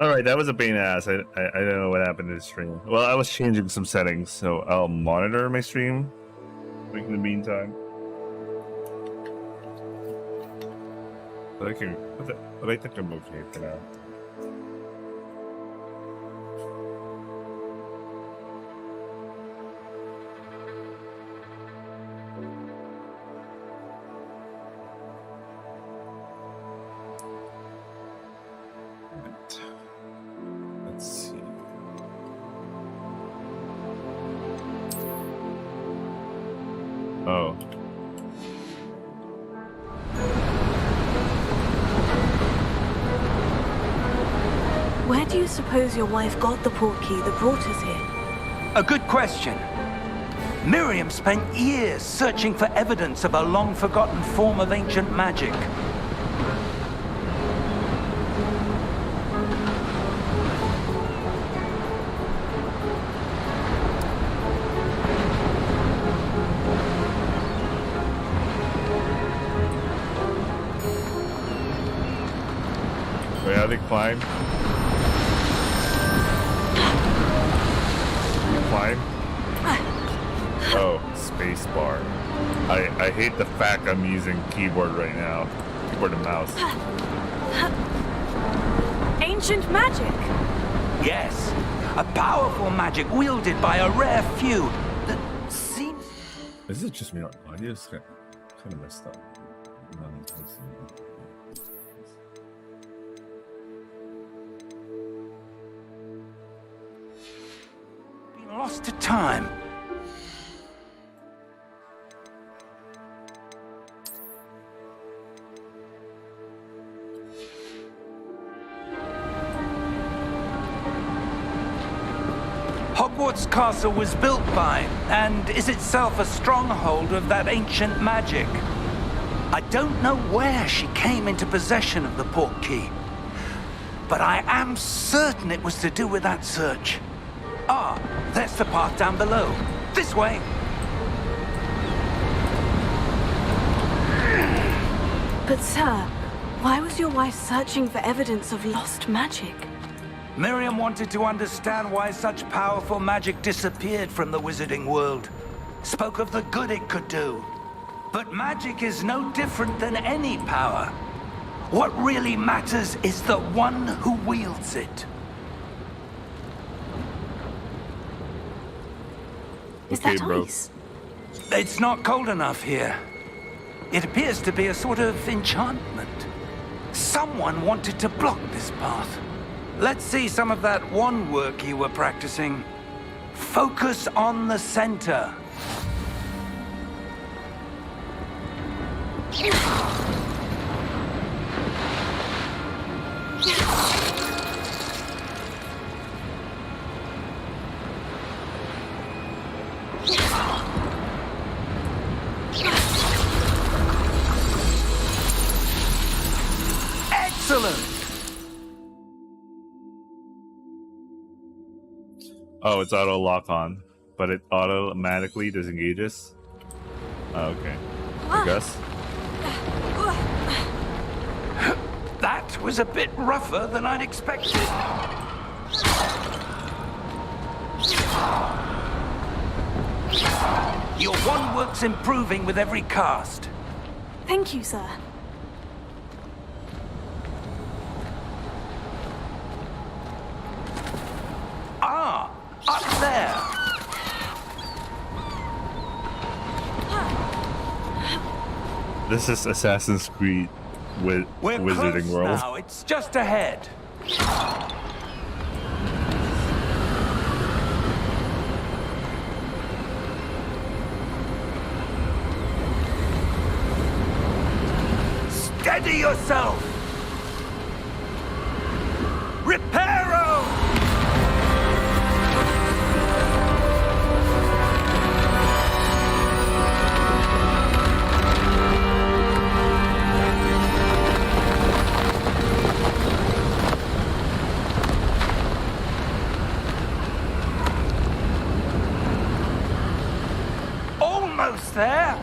All right, that was a pain in the ass. I don't know what happened to the stream. Well, I was changing some settings, so I'll monitor my stream in the meantime. But I think I'm okay for now. Let's see. Oh. Where do you suppose your wife got the portkey that brought us here? A good question. Miriam spent years searching for evidence of a long-forgotten form of ancient magic. Wait, how they climb? Climb? Oh, space bar. I hate the fact I'm using keyboard right now. Keyboard and mouse. Ancient magic? Yes, a powerful magic wielded by a rare few that seems... Is it just me? Audio is kind of messed up. been lost to time. Hogwarts Castle was built by, and is itself a stronghold of that ancient magic. I don't know where she came into possession of the portkey, but I am certain it was to do with that search. Ah, there's the path down below. This way. But sir, why was your wife searching for evidence of lost magic? Miriam wanted to understand why such powerful magic disappeared from the wizarding world. Spoke of the good it could do. But magic is no different than any power. What really matters is the one who wields it. Is Okay, that bro. ice? It's not cold enough here. It appears to be a sort of enchantment. Someone wanted to block this path. Let's see some of that wand work you were practicing. Focus on the center. Excellent! Oh, it's auto lock on, but it automatically disengages. Oh, okay. I guess. That was a bit rougher than I'd expected. Your wand work's improving with every cast. Thank you, sir. Ah, up there. This is Assassin's Creed with We're Wizarding close World. now. It's just ahead. Steady yourself. Reparo! Almost there.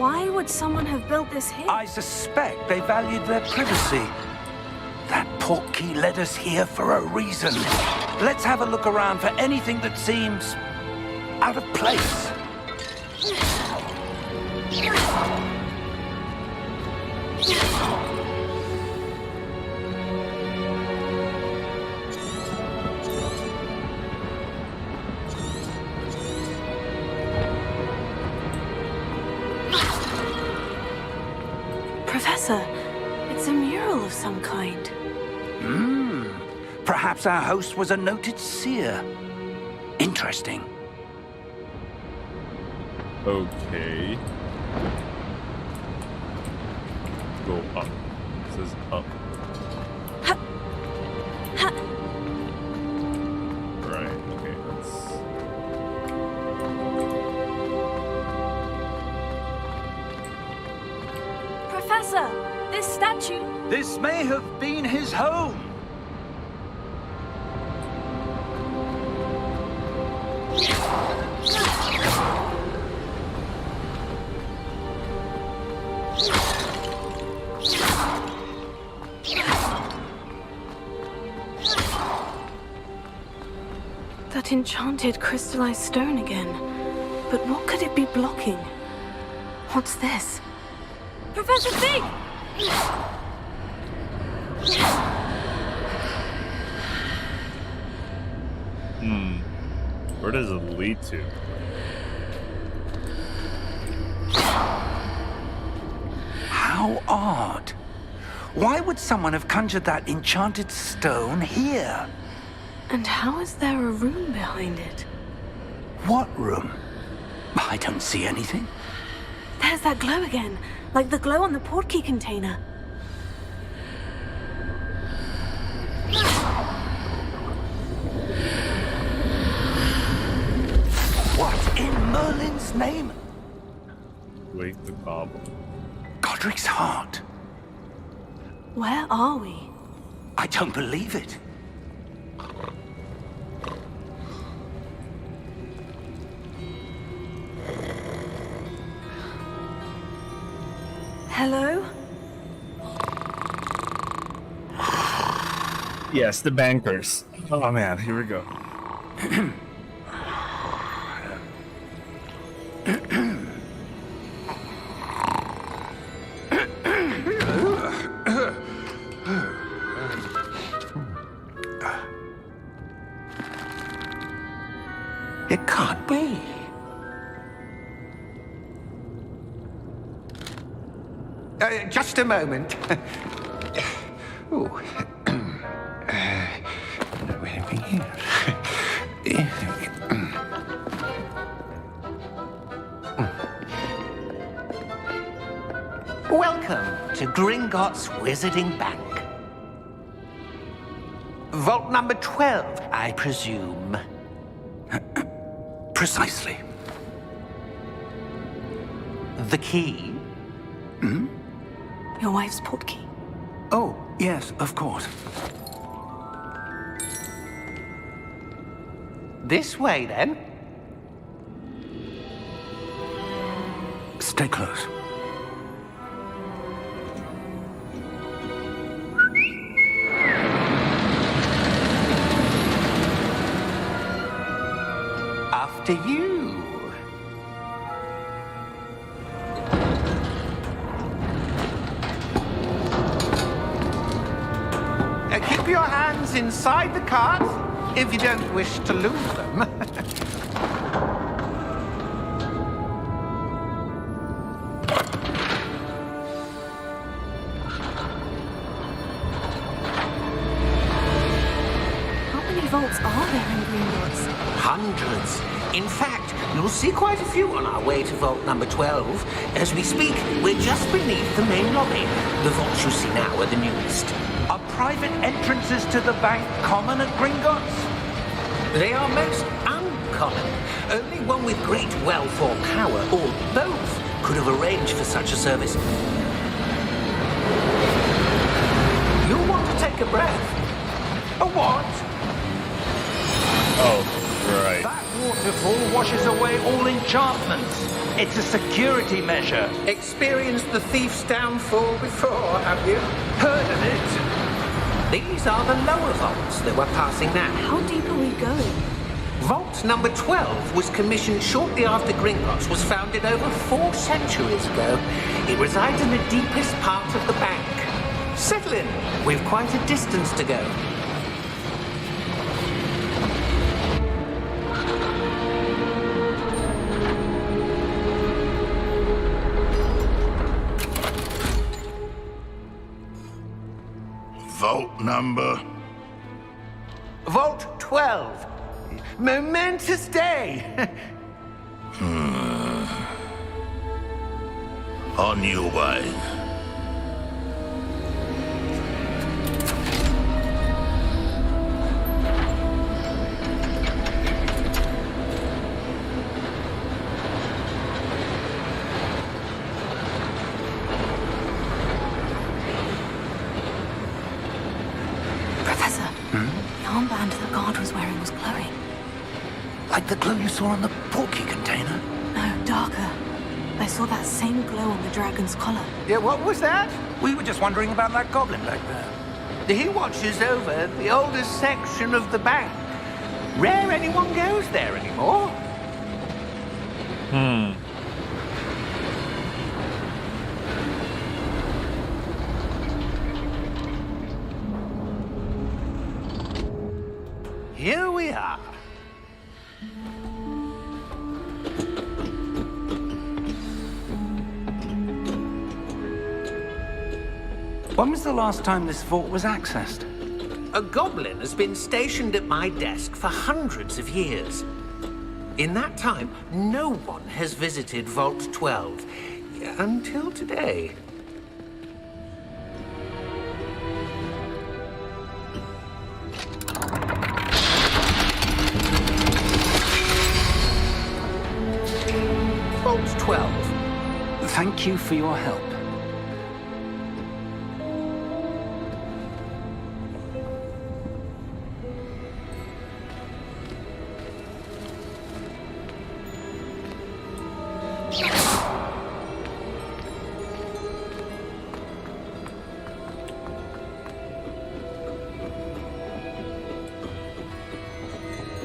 Why would someone have built this here? I suspect they valued their privacy. That portkey led us here for a reason. Let's have a look around for anything that seems out of place. Professor, it's a mural of some kind. Perhaps our host was a noted seer. Interesting. Okay. Go up. This is up. Ha! Ha! Right, okay, Professor, this statue... This may have been his home. That enchanted crystallized stone again. But what could it be blocking? What's this? Professor Fig! Where does it lead to? How odd. Why would someone have conjured that enchanted stone here? And how is there a room behind it? What room? I don't see anything. There's that glow again, like the glow on the portkey container. What in Merlin's name? Wake the goblin. Godric's heart. Where are we? I don't believe it. Hello? Yes, the bankers. Oh man, here we go. It can't be. Just a moment. Ooh. Where are we here? Welcome to Gringotts Wizarding Bank. Vault number 12, I presume. Precisely. The key? Your wife's portkey. Oh, yes, of course. This way, then. Stay close. After you. Keep your hands inside the cart if you don't wish to lose them. How many vaults are there in Gringotts? Hundreds. In fact, you'll see quite a few on our way to vault number 12. As we speak, we're just beneath the main lobby. The vaults you see now are the newest. Are private entrances to the bank common at Gringotts? They are most uncommon. Only one with great wealth or power, or both, could have arranged for such a service. You'll want to take a breath. A what? Oh. Right. That waterfall washes away all enchantments. It's a security measure. Experienced the thief's downfall before, have you? Heard of it? These are the lower vaults that we're passing now. How deep are we going? Vault number 12 was commissioned shortly after Gringotts was founded over 4 centuries ago. It resides in the deepest part of the bank. Settle in. We've quite a distance to go. Vault number? Vault 12. Momentous day. On your way. Professor, the armband the guard was wearing was glowing. Like the glow you saw on the porky container? No, darker. I saw that same glow on the dragon's collar. Yeah, what was that? We were just wondering about that goblin back there. He watches over the oldest section of the bank. Rare anyone goes there anymore. Here we are. When was the last time this vault was accessed? A goblin has been stationed at my desk for hundreds of years. In that time, no one has visited Vault 12. Until today. Vault 12. Thank you for your help.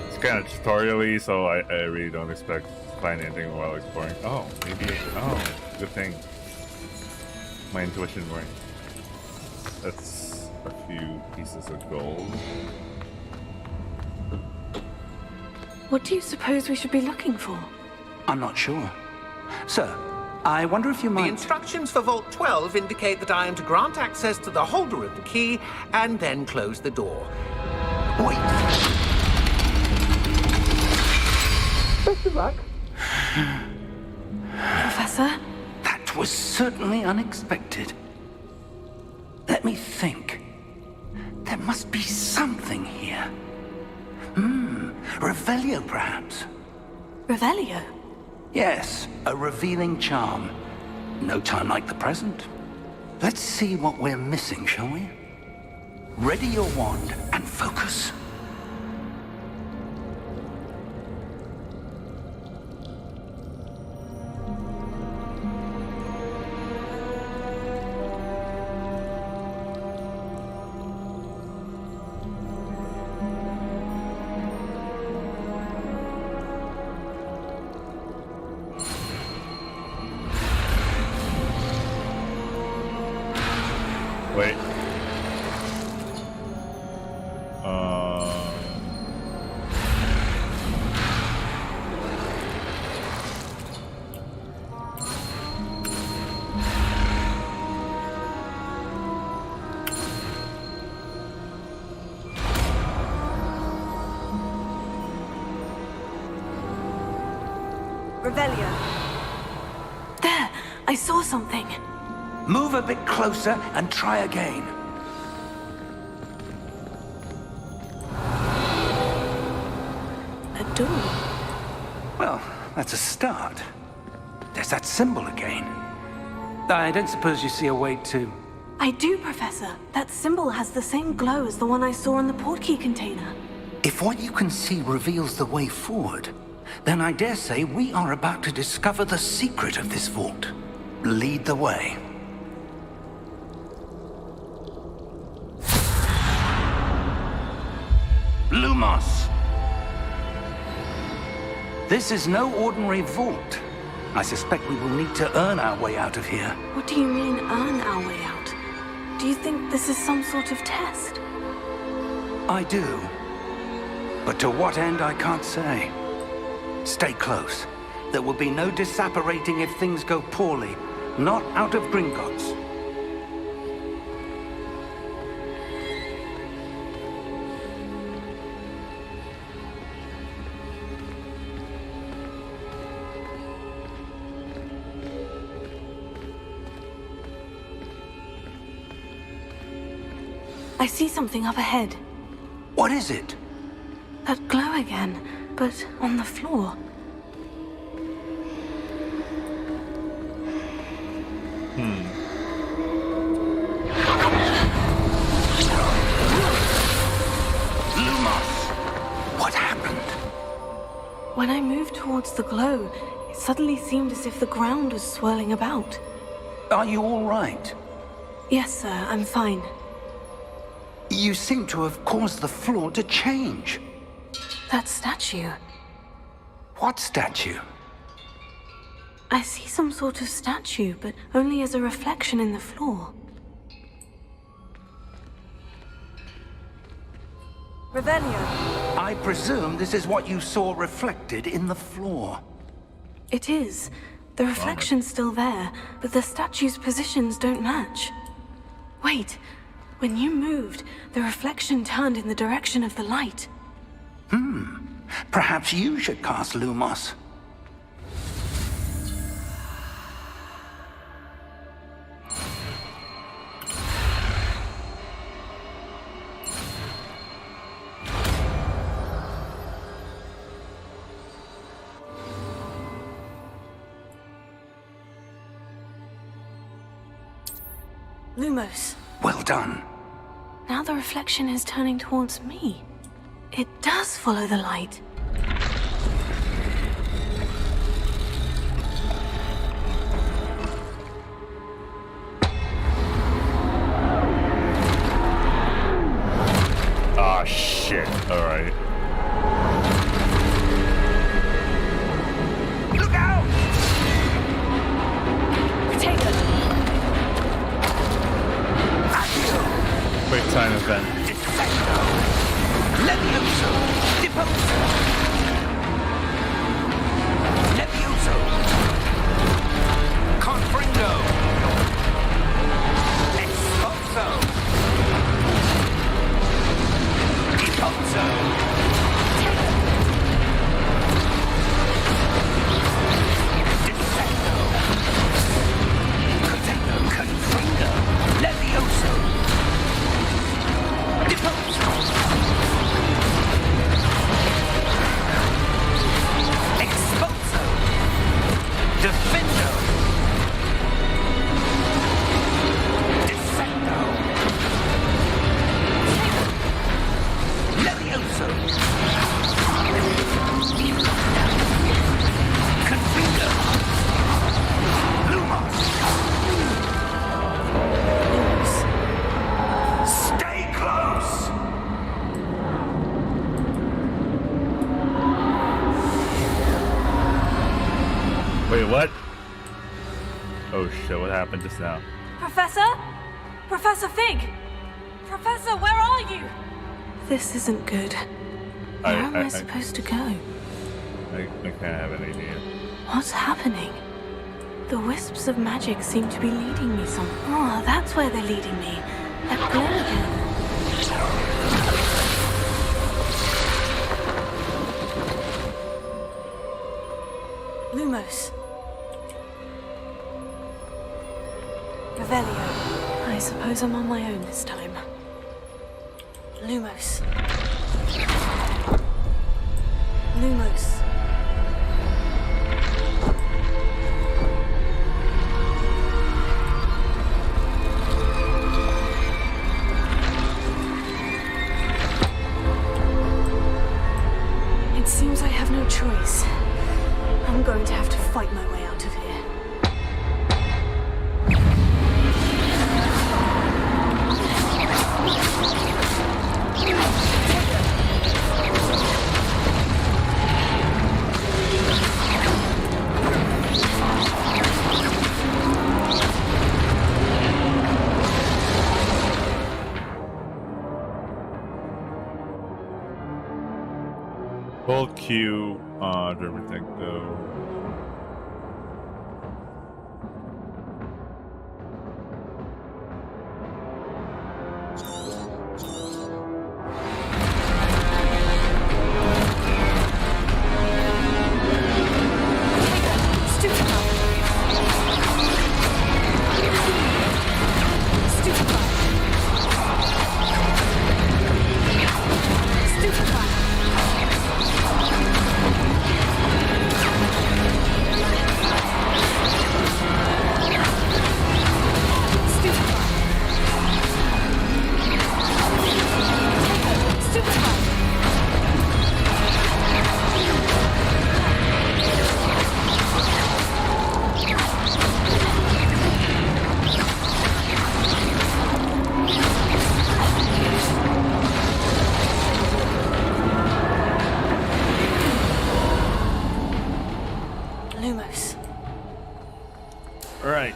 It's kind of tutorial-y, so I really don't expect to find anything while exploring. Oh, maybe. Oh, good thing. My intuition right. That's a few pieces of gold. What do you suppose we should be looking for? I'm not sure. Sir, I wonder if you The might... instructions for Vault 12 indicate that I am to grant access to the holder of the key and then close the door. Wait. Best of luck. Professor? That was certainly unexpected. Let me think. There must be something here. Revelio, perhaps? Revelio? Yes, a revealing charm. No time like the present. Let's see what we're missing, shall we? Ready your wand and focus. Wait. Revelio. There! I saw something. Move a bit closer and try again. A door. Well, that's a start. There's that symbol again. I don't suppose you see a way to... I do, Professor. That symbol has the same glow as the one I saw in the portkey container. If what you can see reveals the way forward, then I dare say we are about to discover the secret of this vault. Lead the way. Lumos! This is no ordinary vault. I suspect we will need to earn our way out of here. What do you mean, earn our way out? Do you think this is some sort of test? I do. But to what end, I can't say. Stay close. There will be no disapparating if things go poorly. Not out of Gringotts. I see something up ahead. What is it? That glow again, but on the floor. Lumos! What happened? When I moved towards the glow, it suddenly seemed as if the ground was swirling about. Are you all right? Yes, sir, I'm fine. You seem to have caused the floor to change. That statue. What statue? I see some sort of statue, but only as a reflection in the floor. Revelio. I presume this is what you saw reflected in the floor. It is. The reflection's still there, but the statue's positions don't match. Wait. When you moved, the reflection turned in the direction of the light. Perhaps you should cast Lumos. Lumos. Well done. Now the reflection is turning towards me. It does follow the light. Ah, shit. Alright. Look out! Potato! Quick time event. Levioso! Deposo! Levioso! Confringo! Expulso! Deposo! Descendo! Potato! Confringo! Levioso! Deposo! Expulso! Defendo! Descendo! Levioso! Confringo! Lumos! Stay close! Wait, what? Oh shit, what happened just now? Professor? Professor Fig! Professor, where are you? This isn't good. Where am I supposed to go? I can't have an idea. What's happening? The wisps of magic seem to be leading me somewhere. Oh, that's where they're leading me. That glow again. Lumos. Revelio. I suppose I'm on my own this time. Lumos. Lumos. seems I have no choice. I'm going to have to fight my way out of here. Hold Q on everything though. Right.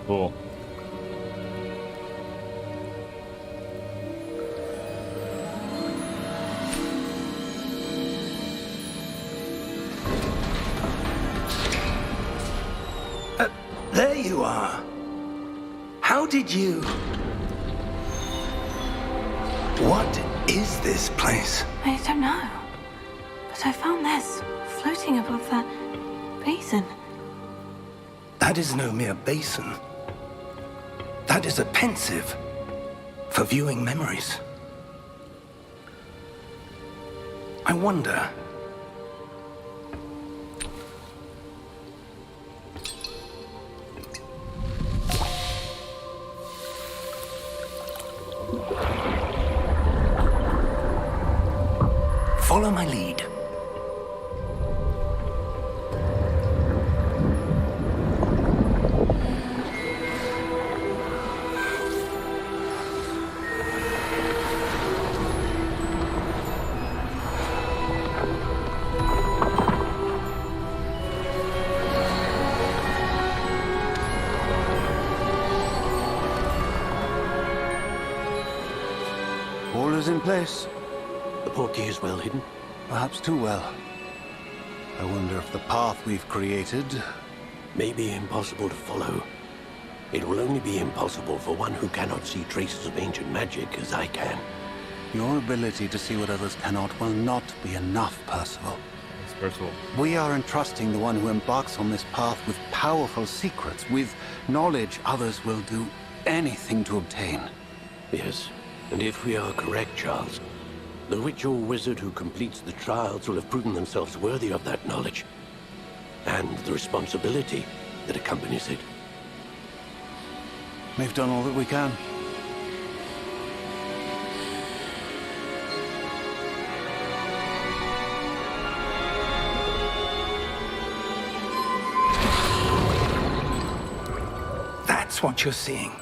Cool. There you are. How did you... What is this place? I don't know. But I found this floating above that basin. That is no mere basin. That is a pensive for viewing memories. I wonder... Follow my lead. All is in place. The portkey is well hidden. Perhaps too well. I wonder if the path we've created... May be impossible to follow. It will only be impossible for one who cannot see traces of ancient magic as I can. Your ability to see what others cannot will not be enough, Percival. It's Percival. We are entrusting the one who embarks on this path with powerful secrets, with knowledge others will do anything to obtain. Yes, and if we are correct, Charles, the witch or wizard who completes the trials will have proven themselves worthy of that knowledge, and the responsibility that accompanies it. We've done all that we can. That's what you're seeing.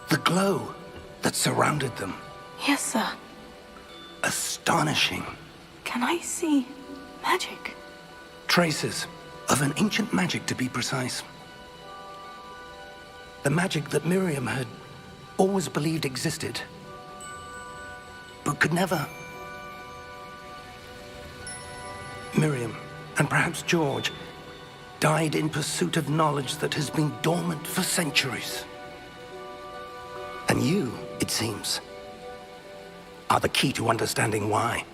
The glow that surrounded them. Yes, sir. Astonishing. Can I see magic? Traces of an ancient magic, to be precise. The magic that Miriam had always believed existed, but could never. Miriam, and perhaps George, died in pursuit of knowledge that has been dormant for centuries. And you, it seems, are the key to understanding why.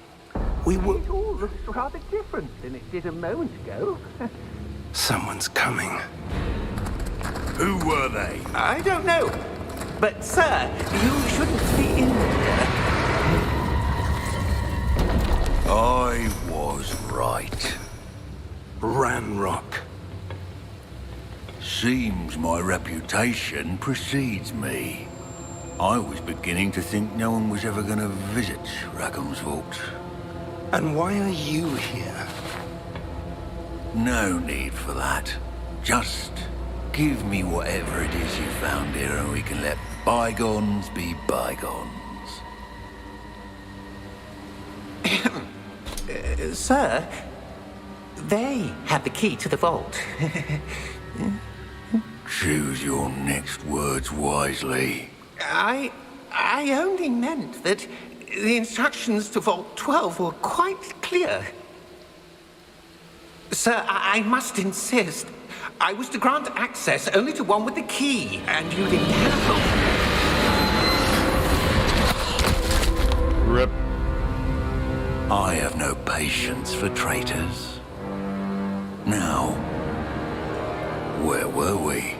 We were... It all looks rather different than it did a moment ago. Someone's coming. Who were they? I don't know. But, sir, you shouldn't be in here. I was right. Ranrock. Seems my reputation precedes me. I was beginning to think no one was ever going to visit Rackham's vault. And why are you here? No need for that. Just give me whatever it is you found here and we can let bygones be bygones. Sir, they have the key to the vault. Choose your next words wisely. I only meant that the instructions to Vault 12 were quite clear. Sir, I must insist. I was to grant access only to one with the key, and you didn't have them. Rip. I have no patience for traitors. Now, where were we?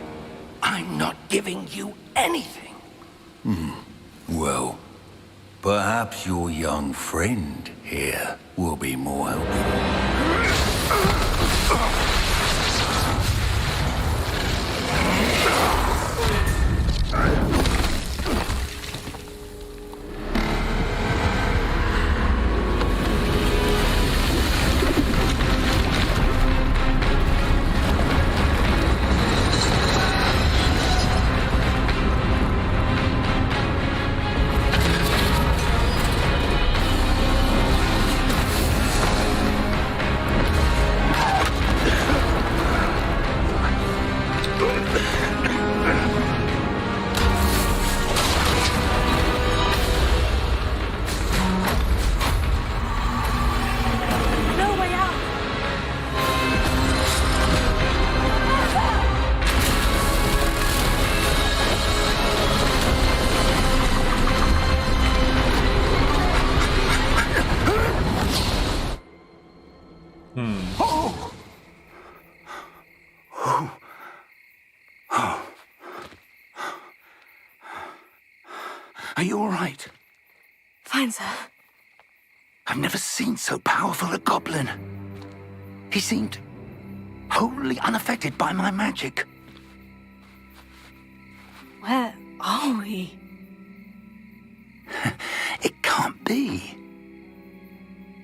I'm not giving you anything. Well, perhaps your young friend here will be more helpful. Are you all right? Fine, sir. I've never seen so powerful a goblin. He seemed wholly unaffected by my magic. Where are we? It can't be.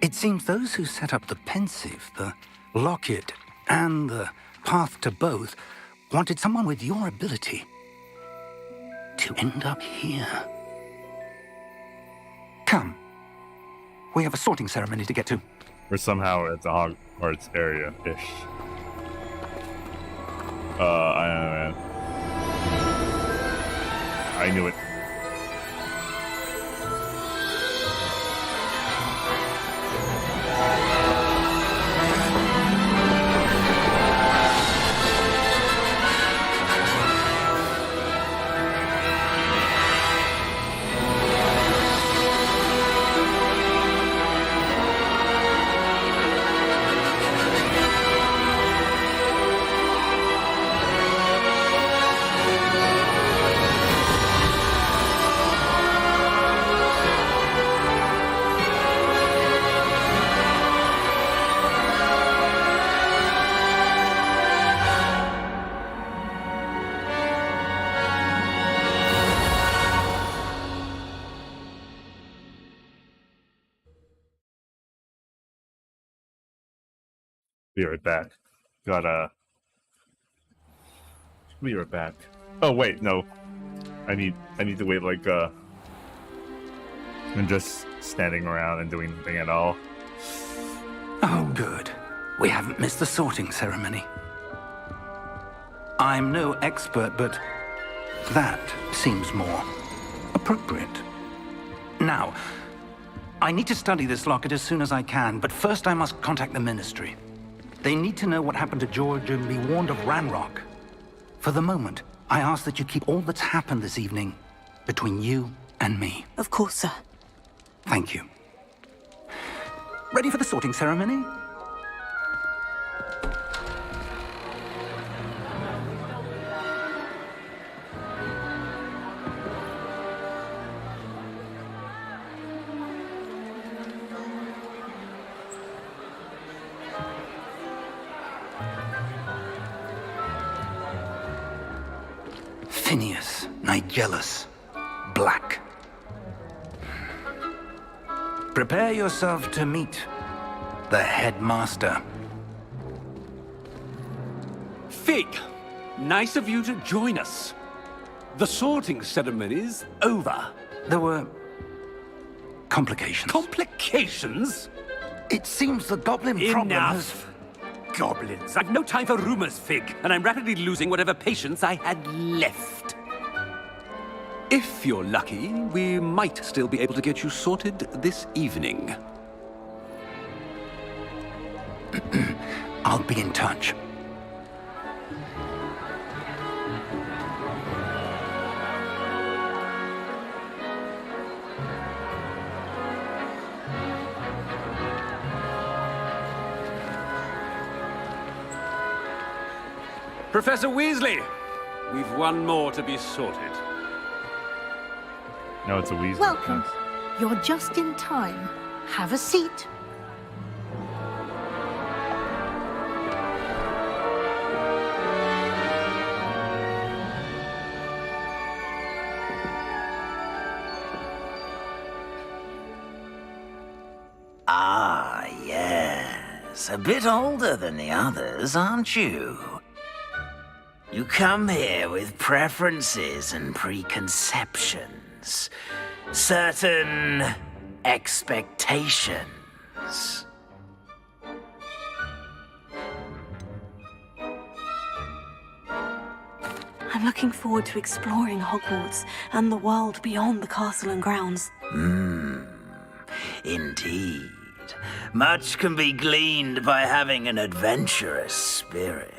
It seems those who set up the pensive, the locket, and the path to both wanted someone with your ability to end up here. Come. We have a sorting ceremony to get to. We're somehow at the Hogwarts area-ish. I don't know, man. I knew it. Be right back. Be right back. Oh wait, no. I need to wait like and just standing around and doing nothing at all. Oh, good. We haven't missed the sorting ceremony. I'm no expert, but that seems more appropriate. Now, I need to study this locket as soon as I can, but first I must contact the Ministry. They need to know what happened to George and be warned of Ranrock. For the moment, I ask that you keep all that's happened this evening between you and me. Of course, sir. Thank you. Ready for the sorting ceremony? Phineas, Nigellus, Black. Prepare yourself to meet the headmaster. Fig, nice of you to join us. The sorting ceremony's over. There were complications. Complications? It seems the goblin problem has... Enough! Goblins. I've no time for rumors, Fig, and I'm rapidly losing whatever patience I had left. If you're lucky, we might still be able to get you sorted this evening. I'll be in touch. Professor Weasley, we've one more to be sorted. No, it's a Weasley. Welcome. You're just in time. Have a seat. Ah, yes. A bit older than the others, aren't you? You come here with preferences and preconceptions. Certain expectations. I'm looking forward to exploring Hogwarts and the world beyond the castle and grounds. Indeed. Much can be gleaned by having an adventurous spirit,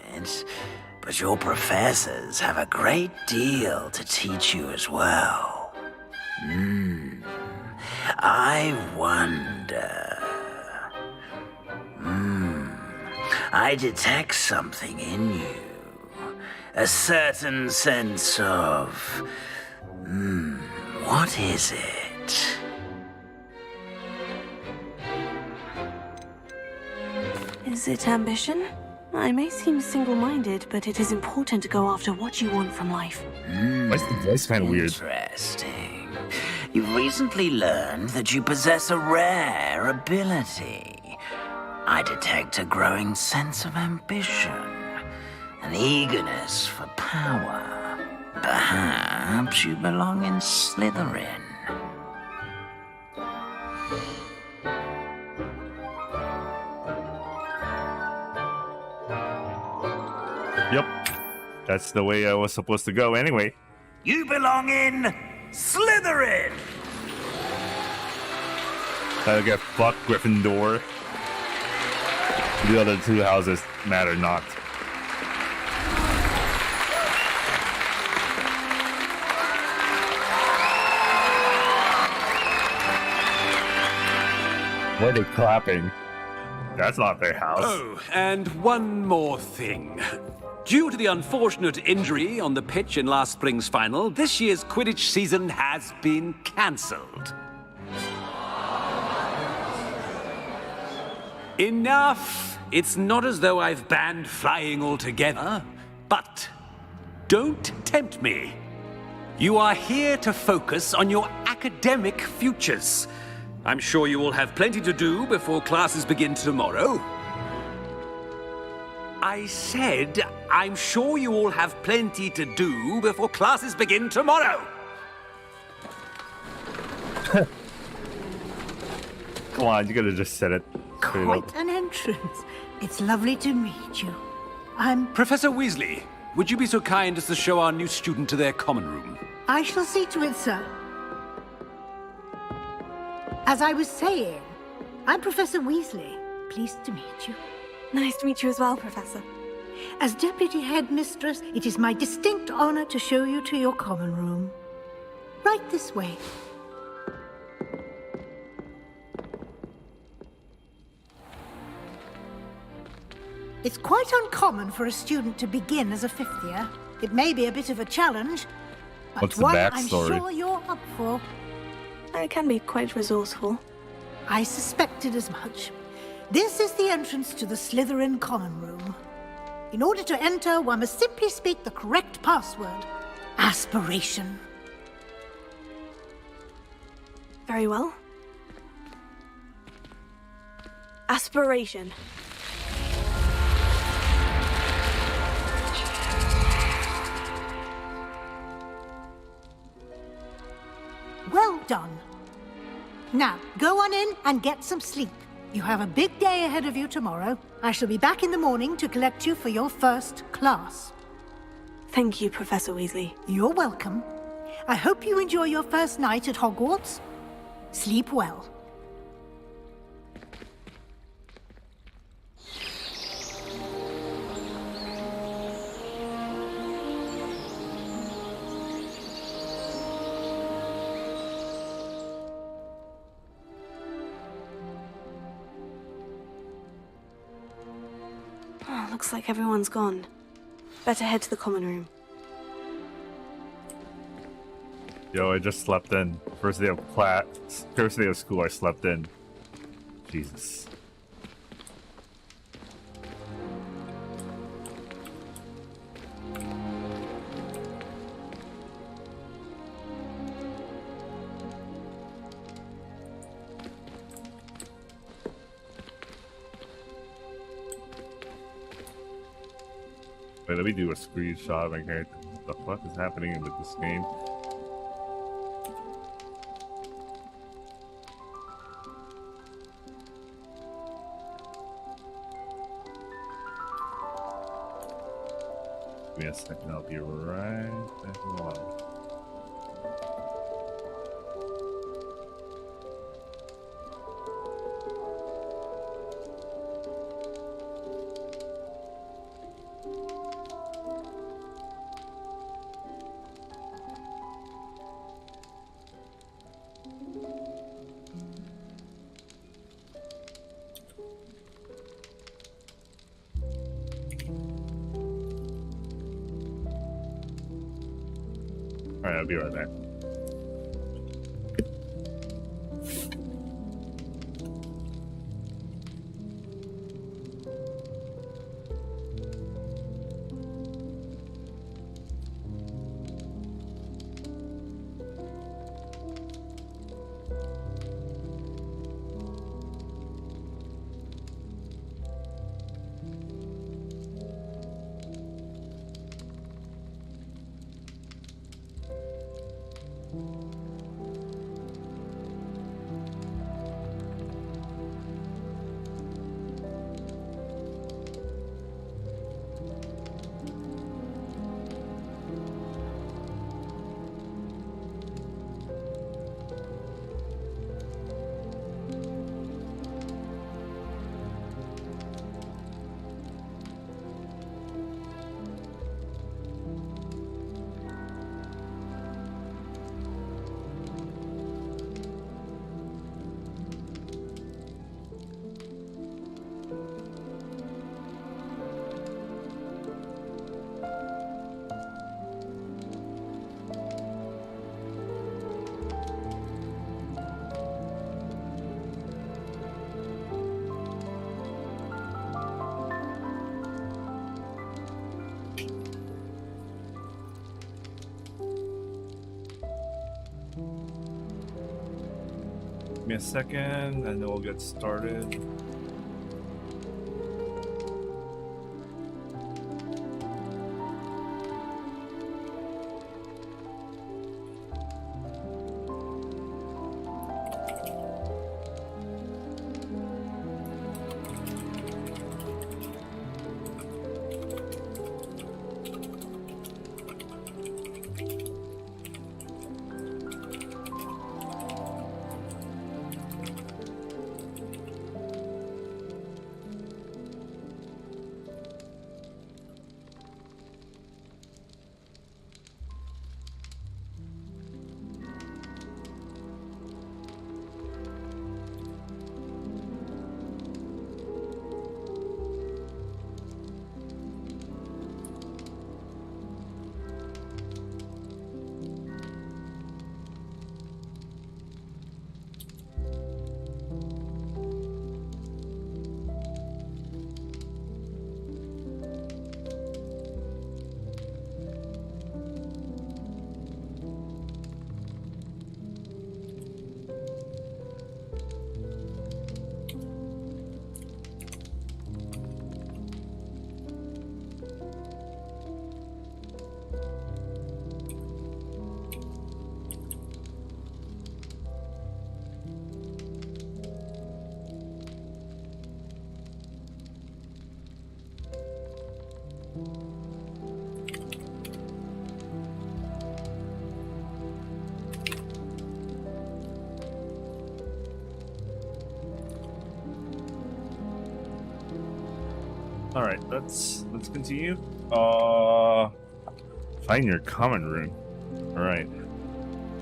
but your professors have a great deal to teach you as well. I wonder... I detect something in you. A certain sense of... what is it? Is it ambition? I may seem single-minded, but it is important to go after what you want from life. Why is the voice kind of weird? Interesting. You've recently learned that you possess a rare ability. I detect a growing sense of ambition, an eagerness for power. Perhaps you belong in Slytherin. Yep. That's the way I was supposed to go anyway. You belong in Slytherin! I'll get fucked, Gryffindor. The other two houses matter not. Why are they clapping? That's not their house. Oh, and one more thing. Due to the unfortunate injury on the pitch in last spring's final, this year's Quidditch season has been cancelled. Enough! It's not as though I've banned flying altogether, but don't tempt me. You are here to focus on your academic futures. I'm sure you will have plenty to do before classes begin tomorrow. I said, I'm sure you all have plenty to do before classes begin tomorrow. Come on, you could have just said it. straight up. Quite an entrance. It's lovely to meet you. I'm... Professor Weasley, would you be so kind as to show our new student to their common room? I shall see to it, sir. As I was saying, I'm Professor Weasley. Pleased to meet you. Nice to meet you as well, Professor. As Deputy Headmistress, it is my distinct honor to show you to your common room. Right this way. It's quite uncommon for a student to begin as a fifth year. It may be a bit of a challenge, but What's the one I'm backstory? sure you're up for. I can be quite resourceful. I suspected as much. This is the entrance to the Slytherin common room. In order to enter, one must simply speak the correct password. Aspiration. Very well. Aspiration. Well done. Now, go on in and get some sleep. You have a big day ahead of you tomorrow. I shall be back in the morning to collect you for your first class. Thank you, Professor Weasley. You're welcome. I hope you enjoy your first night at Hogwarts. Sleep well. Oh, looks like everyone's gone. Better head to the common room. Yo, I just slept in. First day of class, first day of school, I slept in. Jesus. Wait, let me do a screenshot of my character. What the fuck is happening with this game? Give me a second, I'll be right back along. Alright, I'll be right back. Give me a second, and then we'll get started. All right, let's continue. Find your common room. All right.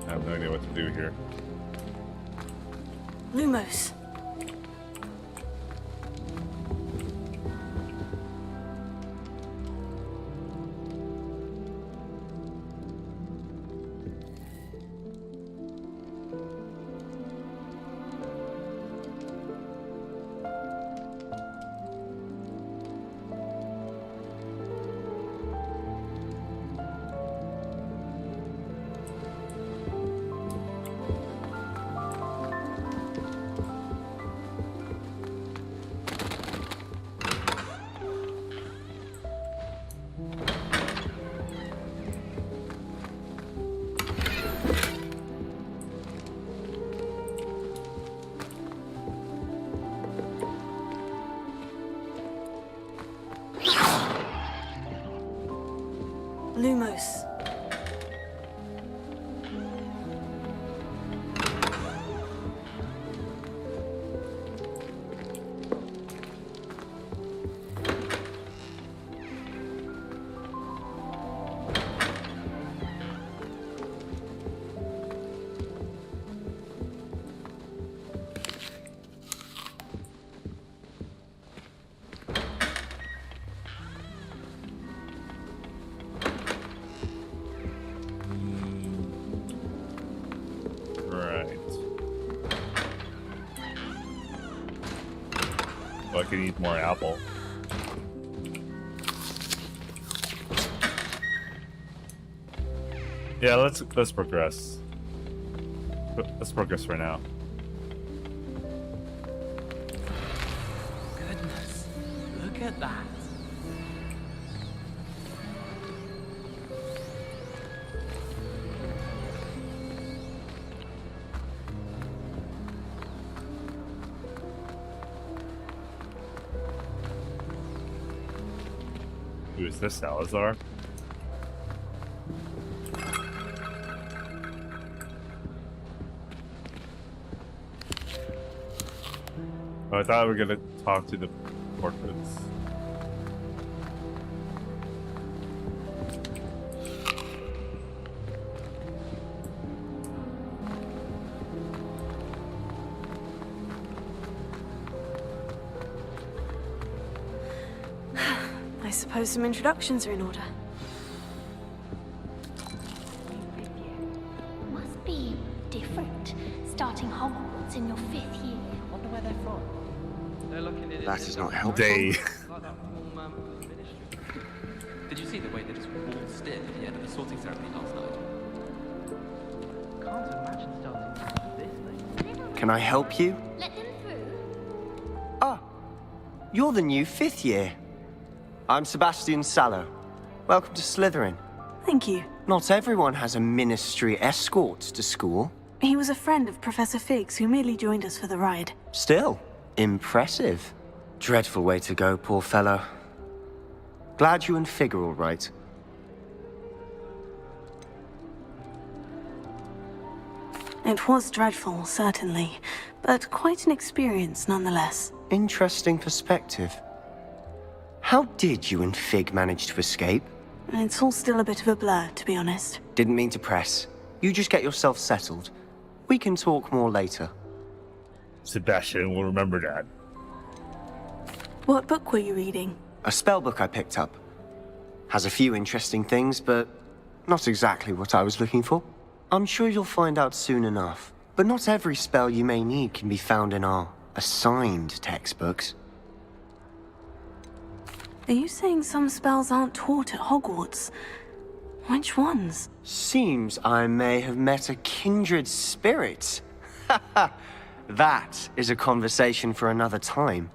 I have no idea what to do here. Lumos. Lumos. I could eat more apple. Yeah, let's progress. Let's progress right now. Goodness, look at that. Who is this, Salazar? Oh, I thought we were gonna talk to the portraits. I suppose some introductions are in order. Must be different, starting Hogwarts in your 5th year. Wonder where they're from. They're looking at it. That is not helpful. They. Like that whole ministry. Did you see the way they just walled still at the end of the sorting ceremony last night? Can't imagine starting this thing. Can I help you? Let them through. Ah, you're the new 5th year. I'm Sebastian Sallow. Welcome to Slytherin. Thank you. Not everyone has a ministry escort to school. He was a friend of Professor Fig's who merely joined us for the ride. Still, impressive. Dreadful way to go, poor fellow. Glad you and Fig are all right. It was dreadful, certainly, but quite an experience nonetheless. Interesting perspective. How did you and Fig manage to escape? It's all still a bit of a blur, to be honest. Didn't mean to press. You just get yourself settled. We can talk more later. Sebastian will remember that. What book were you reading? A spellbook I picked up. Has a few interesting things, but not exactly what I was looking for. I'm sure you'll find out soon enough. But not every spell you may need can be found in our assigned textbooks. Are you saying some spells aren't taught at Hogwarts? Which ones? Seems I may have met a kindred spirit. That is a conversation for another time.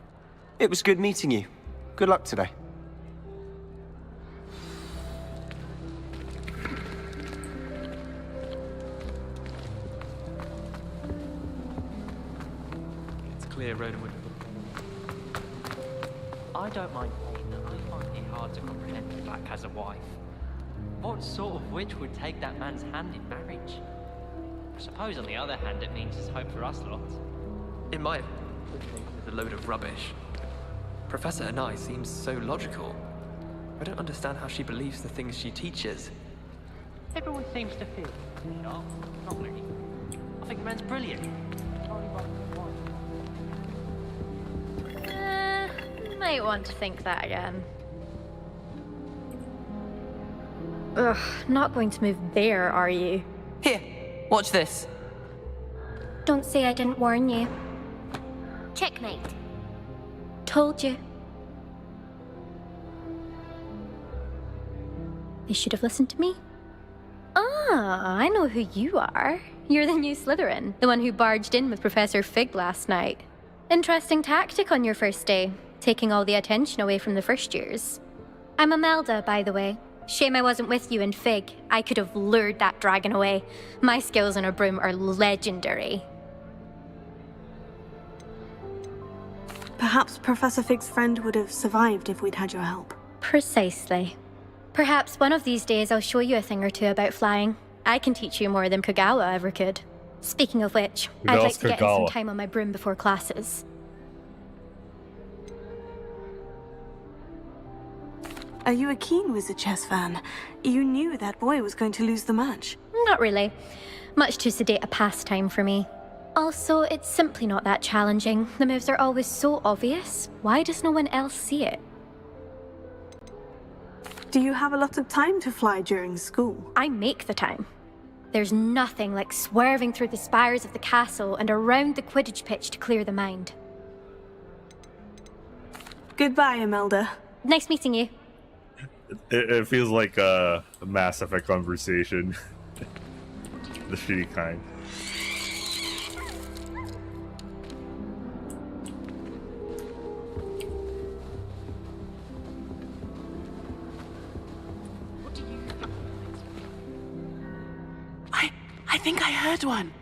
It was good meeting you. Good luck today. It's clear Roden would. I don't mind saying that I find it hard to comprehend that Black has a wife. What sort of witch would take that man's hand in marriage? I suppose on the other hand it means there's hope for us lot. In my opinion, it's a load of rubbish. Professor Anai seems so logical. I don't understand how she believes the things she teaches. Everyone seems to feel. No, not me. I think the man's brilliant. Might want to think that again. Ugh, not going to move there, are you? Here, watch this. Don't say I didn't warn you. Checkmate. Told you. They should have listened to me. Ah, I know who you are. You're the new Slytherin, the one who barged in with Professor Fig last night. Interesting tactic on your first day, taking all the attention away from the first years. I'm Imelda, by the way. Shame I wasn't with you in Fig. I could have lured that dragon away. My skills on a broom are legendary. Perhaps Professor Fig's friend would have survived if we'd had your help. Precisely. Perhaps one of these days I'll show you a thing or two about flying. I can teach you more than Kagawa ever could. Speaking of which, I'd like to get in some time on my broom before classes. Are you a keen Wizard Chess fan? You knew that boy was going to lose the match. Not really. Much too sedate a pastime for me. Also, it's simply not that challenging. The moves are always so obvious. Why does no one else see it? Do you have a lot of time to fly during school? I make the time. There's nothing like swerving through the spires of the castle and around the Quidditch pitch to clear the mind. Goodbye, Imelda. Nice meeting you. It feels like a Mass Effect conversation. The shitty kind. I think I heard one.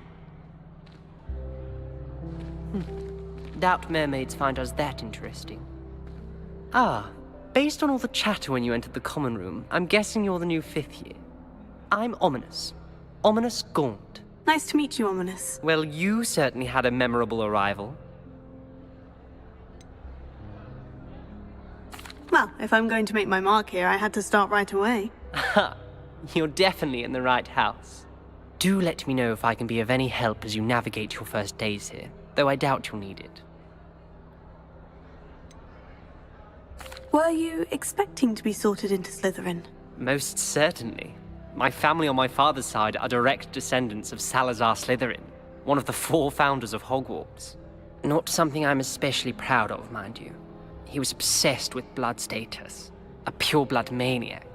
Doubt mermaids find us that interesting. Ah, based on all the chatter when you entered the common room, I'm guessing you're the new 5th year. I'm Ominous. Ominous Gaunt. Nice to meet you, Ominous. Well, you certainly had a memorable arrival. Well, if I'm going to make my mark here, I had to start right away. Ha! You're definitely in the right house. Do let me know if I can be of any help as you navigate your first days here, though I doubt you'll need it. Were you expecting to be sorted into Slytherin? Most certainly. My family on my father's side are direct descendants of Salazar Slytherin, one of the 4 founders of Hogwarts. Not something I'm especially proud of, mind you. He was obsessed with blood status, a pure-blood maniac.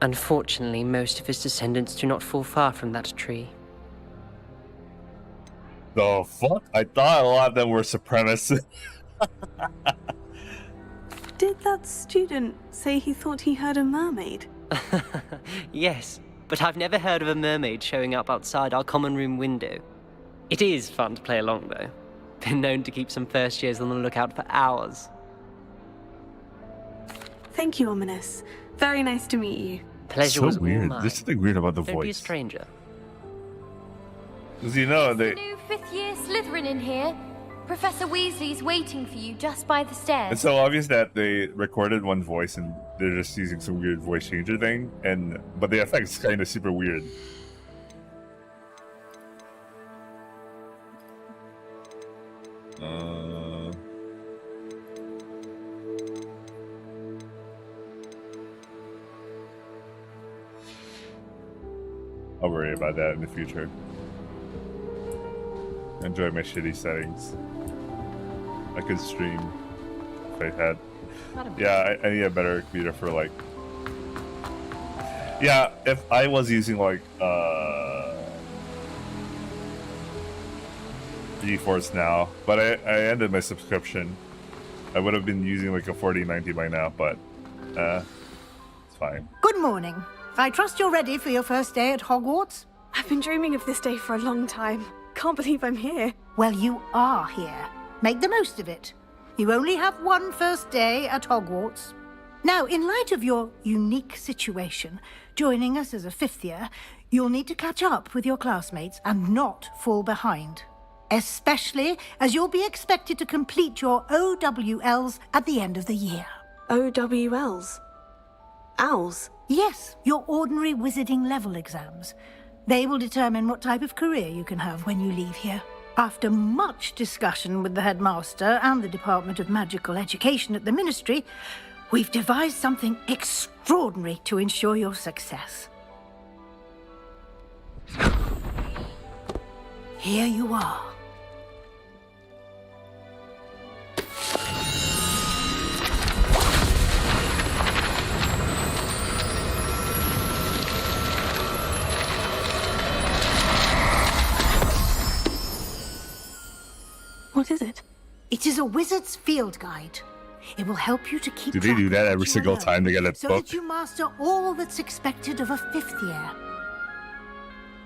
Unfortunately, most of his descendants do not fall far from that tree. The fuck? I thought a lot of them were supremacists. Did that student say he thought he heard a mermaid? Yes, but I've never heard of a mermaid showing up outside our common room window. It is fun to play along, though. Been known to keep some first years on the lookout for hours. Thank you, Ominous. Very nice to meet you. Pleasure so was weird. all mine. There's something weird about the Don't be a voice. stranger. Because you know, they... New 5th year Slytherin in here. Professor Weasley's waiting for you just by the stairs. It's so obvious that they recorded one voice and they're just using some weird voice changer thing, but the effect's kind of super weird. I'll worry about that in the future. Enjoy my shitty settings. I could stream if I had. Yeah, I need a better computer for like. Yeah, if I was using like GeForce Now, but I ended my subscription. I would have been using like a 4090 by now, but it's fine. Good morning. I trust you're ready for your first day at Hogwarts? I've been dreaming of this day for a long time. Can't believe I'm here. Well, you are here. Make the most of it. You only have one first day at Hogwarts. Now, in light of your unique situation, joining us as a 5th year, you'll need to catch up with your classmates and not fall behind. especially as you'll be expected to complete your OWLs at the end of the year. OWLs? Owls? Yes, your ordinary wizarding level exams. They will determine what type of career you can have when you leave here. After much discussion with the headmaster and the Department of Magical Education at the Ministry, we've devised something extraordinary to ensure your success. Here you are. What is it? It is a wizard's field guide. It will help you to keep Do they do that every single time they get a so book? that you master all that's expected of a 5th year.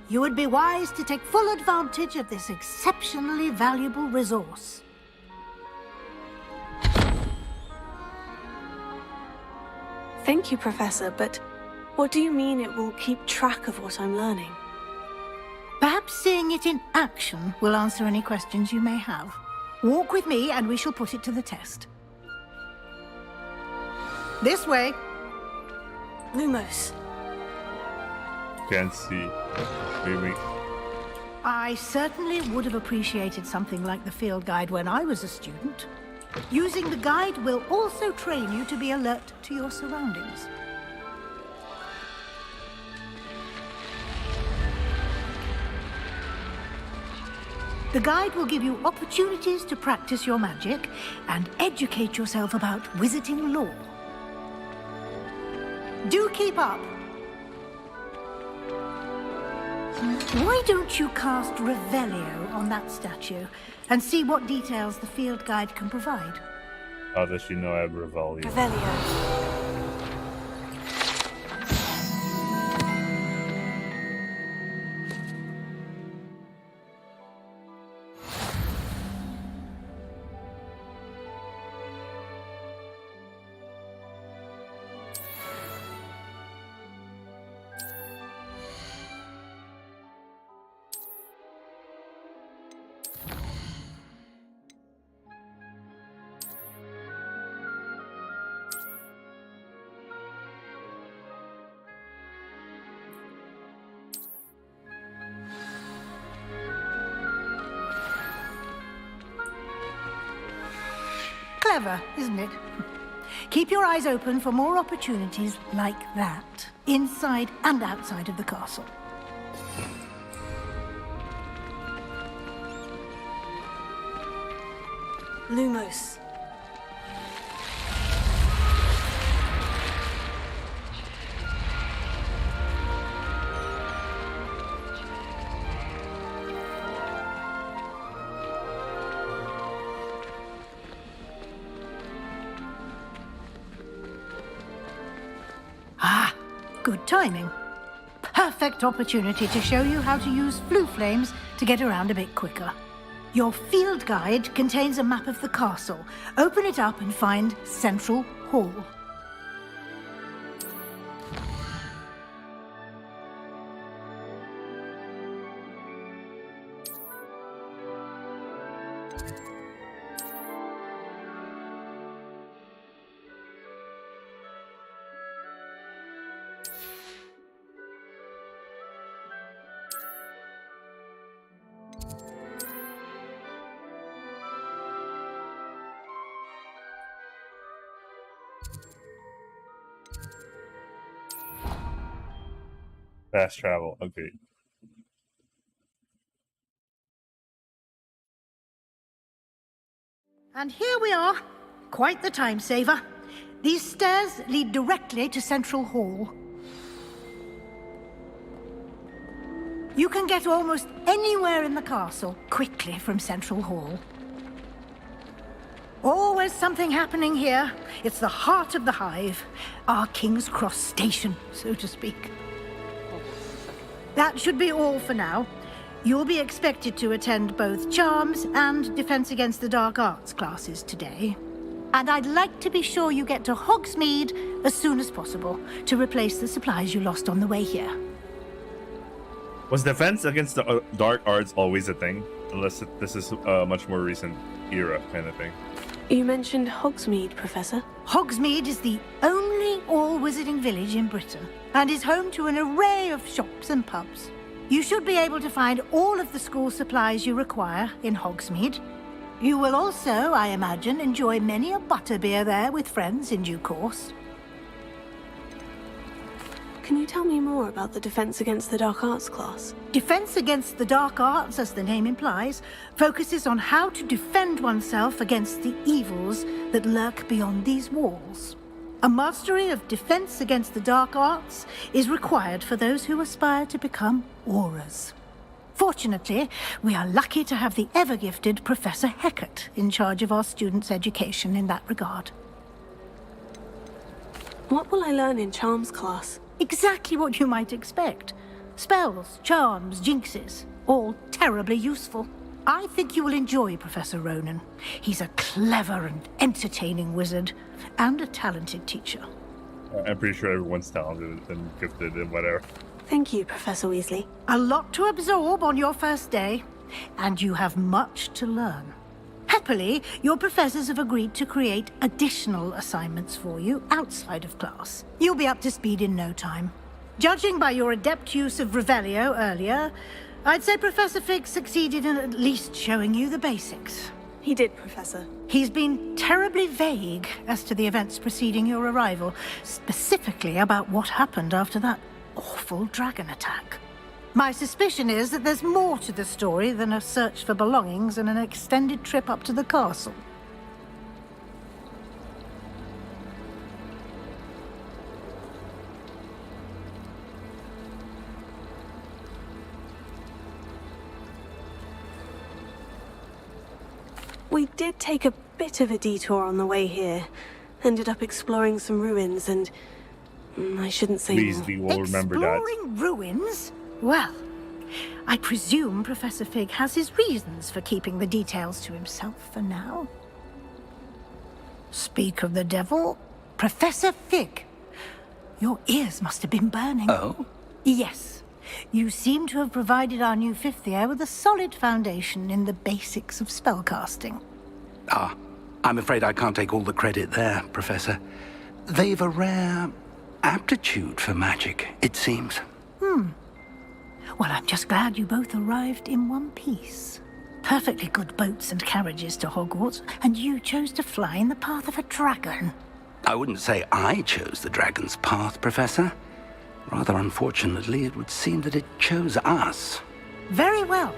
You would be wise to take full advantage of this exceptionally valuable resource. Thank you, Professor, but what do you mean it will keep track of what I'm learning? Perhaps seeing it in action will answer any questions you may have. Walk with me and we shall put it to the test. This way. Lumos. Can't see. Maybe. I certainly would have appreciated something like the field guide when I was a student. Using the guide will also train you to be alert to your surroundings. The guide will give you opportunities to practice your magic and educate yourself about wizarding lore. Do keep up. Why don't you cast Revelio on that statue and see what details the field guide can provide? How does she know I have Revelio? Revelio. Clever, isn't it? Keep your eyes open for more opportunities like that, inside and outside of the castle. Lumos. Ah, good timing. Perfect opportunity to show you how to use flue flames to get around a bit quicker. Your field guide contains a map of the castle. Open it up and find Central Hall. Fast travel. Okay. And here we are. Quite the time saver. These stairs lead directly to Central Hall. You can get almost anywhere in the castle quickly from Central Hall. Always something happening here. It's the heart of the hive. Our King's Cross station, so to speak. That should be all for now. You'll be expected to attend both Charms and Defense Against the Dark Arts classes today. And I'd like to be sure you get to Hogsmeade as soon as possible to replace the supplies you lost on the way here. Was Defense Against the Dark Arts always a thing? unless this is a much more recent era kind of thing. You mentioned Hogsmeade, Professor. Hogsmeade is the only all-wizarding village in Britain and is home to an array of shops and pubs. You should be able to find all of the school supplies you require in Hogsmeade. You will also, I imagine, enjoy many a butterbeer there with friends in due course. Can you tell me more about the Defense Against the Dark Arts class? Defense Against the Dark Arts, as the name implies, focuses on how to defend oneself against the evils that lurk beyond these walls. A mastery of Defense Against the Dark Arts is required for those who aspire to become Aurors. Fortunately, we are lucky to have the ever-gifted Professor Hecat in charge of our students' education in that regard. What will I learn in Charms class? Exactly what you might expect. Spells, charms, jinxes, all terribly useful. I think you will enjoy Professor Ronan. He's a clever and entertaining wizard, and a talented teacher. I'm pretty sure everyone's talented and gifted and whatever. Thank you, Professor Weasley. A lot to absorb on your first day, and you have much to learn. Happily, your professors have agreed to create additional assignments for you outside of class. You'll be up to speed in no time. Judging by your adept use of Revelio earlier, I'd say Professor Fig succeeded in at least showing you the basics. He did, Professor. He's been terribly vague as to the events preceding your arrival, specifically about what happened after that awful dragon attack. My suspicion is that there's more to the story than a search for belongings and an extended trip up to the castle. We did take a bit of a detour on the way here. Ended up exploring some ruins and... I shouldn't say Please, more. we will remember that. Exploring ruins? Well, I presume Professor Fig has his reasons for keeping the details to himself for now. Speak of the devil, Professor Fig. Your ears must have been burning. Oh? Yes. You seem to have provided our new fifth year with a solid foundation in the basics of spellcasting. Ah, I'm afraid I can't take all the credit there, Professor. They've a rare aptitude for magic, it seems. Well, I'm just glad you both arrived in one piece. Perfectly good boats and carriages to Hogwarts, and you chose to fly in the path of a dragon. I wouldn't say I chose the dragon's path, Professor. Rather unfortunately, it would seem that it chose us. Very well.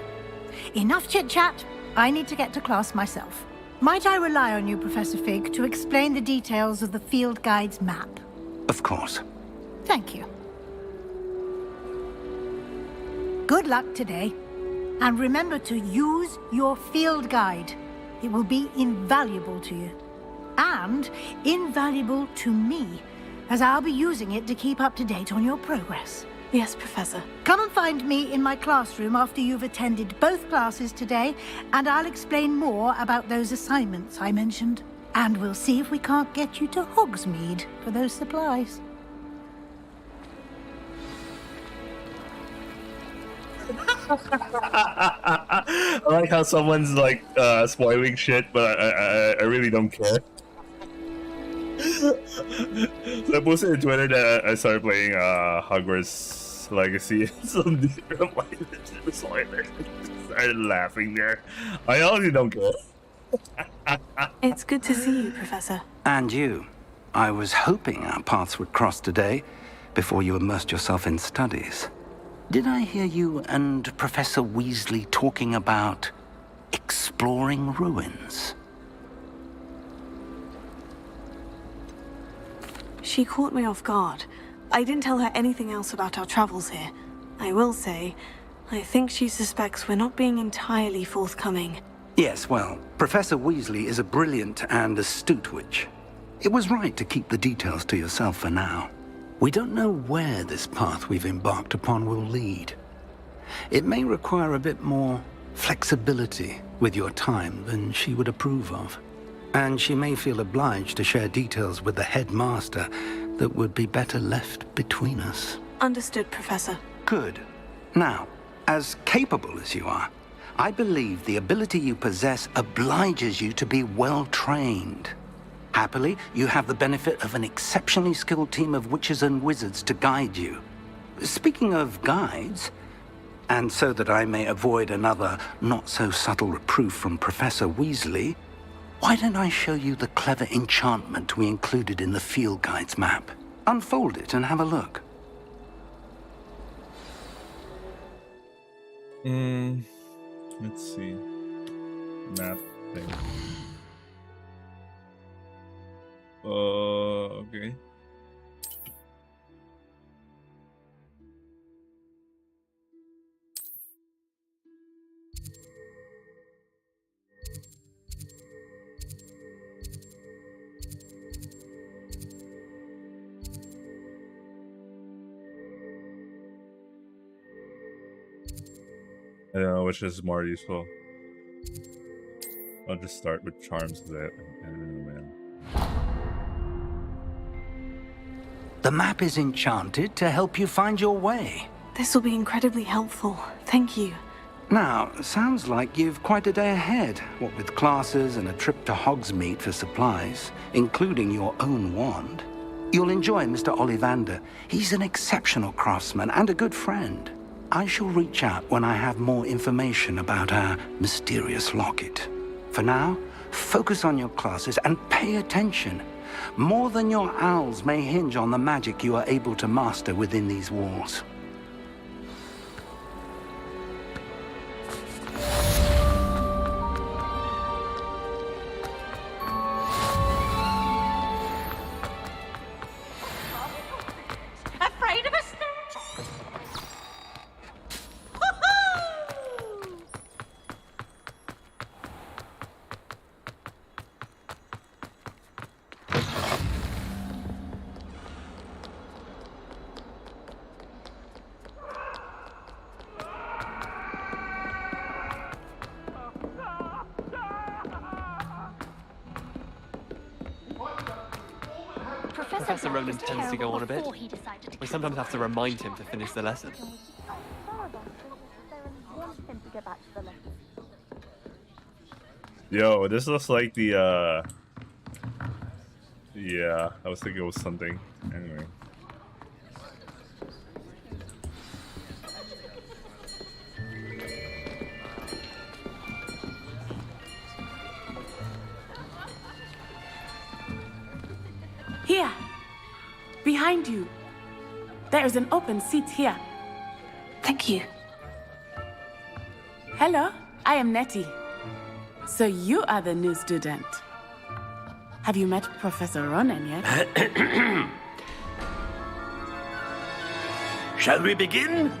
Enough chit-chat. I need to get to class myself. Might I rely on you, Professor Fig, to explain the details of the field guide's map? Of course. Thank you. Good luck today. And remember to use your field guide. It will be invaluable to you. And invaluable to me, as I'll be using it to keep up to date on your progress. Yes, Professor. Come and find me in my classroom after you've attended both classes today, and I'll explain more about those assignments I mentioned. And we'll see if we can't get you to Hogsmeade for those supplies. I like how someone's like spoiling shit, but I really don't care. So I posted on Twitter that I started playing Hogwarts Legacy. Some dude replied to the spoiler. Started laughing there. I honestly don't care. It's good to see you, Professor. And you. I was hoping our paths would cross today, before you immersed yourself in studies. Did I hear you and Professor Weasley talking about exploring ruins? She caught me off guard. I didn't tell her anything else about our travels here. I will say, I think she suspects we're not being entirely forthcoming. Yes, well, Professor Weasley is a brilliant and astute witch. It was right to keep the details to yourself for now. We don't know where this path we've embarked upon will lead. It may require a bit more flexibility with your time than she would approve of. And she may feel obliged to share details with the headmaster that would be better left between us. Understood, Professor. Good. Now, as capable as you are, I believe the ability you possess obliges you to be well trained. Happily, you have the benefit of an exceptionally skilled team of witches and wizards to guide you. Speaking of guides, and so that I may avoid another not-so-subtle reproof from Professor Weasley, why don't I show you the clever enchantment we included in the field guide's map? Unfold it and have a look. Let's see. Map thing. Okay. I don't know which is more useful. I'll just start with charms because I don't know, man. The map is enchanted to help you find your way. This will be incredibly helpful. Thank you. Now, sounds like you've quite a day ahead, what with classes and a trip to Hogsmeade for supplies, including your own wand. You'll enjoy Mr. Ollivander. He's an exceptional craftsman and a good friend. I shall reach out when I have more information about our mysterious locket. For now, focus on your classes and pay attention. More than your owls may hinge on the magic you are able to master within these walls. Afraid of a snake? Professor Ronan tends to go on a bit. We sometimes have to remind him to finish the lesson. Yo, this looks like the yeah, I was thinking it was something. Anyway. Here, behind you. There is an open seat here. Thank you. Hello, I am Nettie. So you are the new student. Have you met Professor Ronan yet? Shall we begin?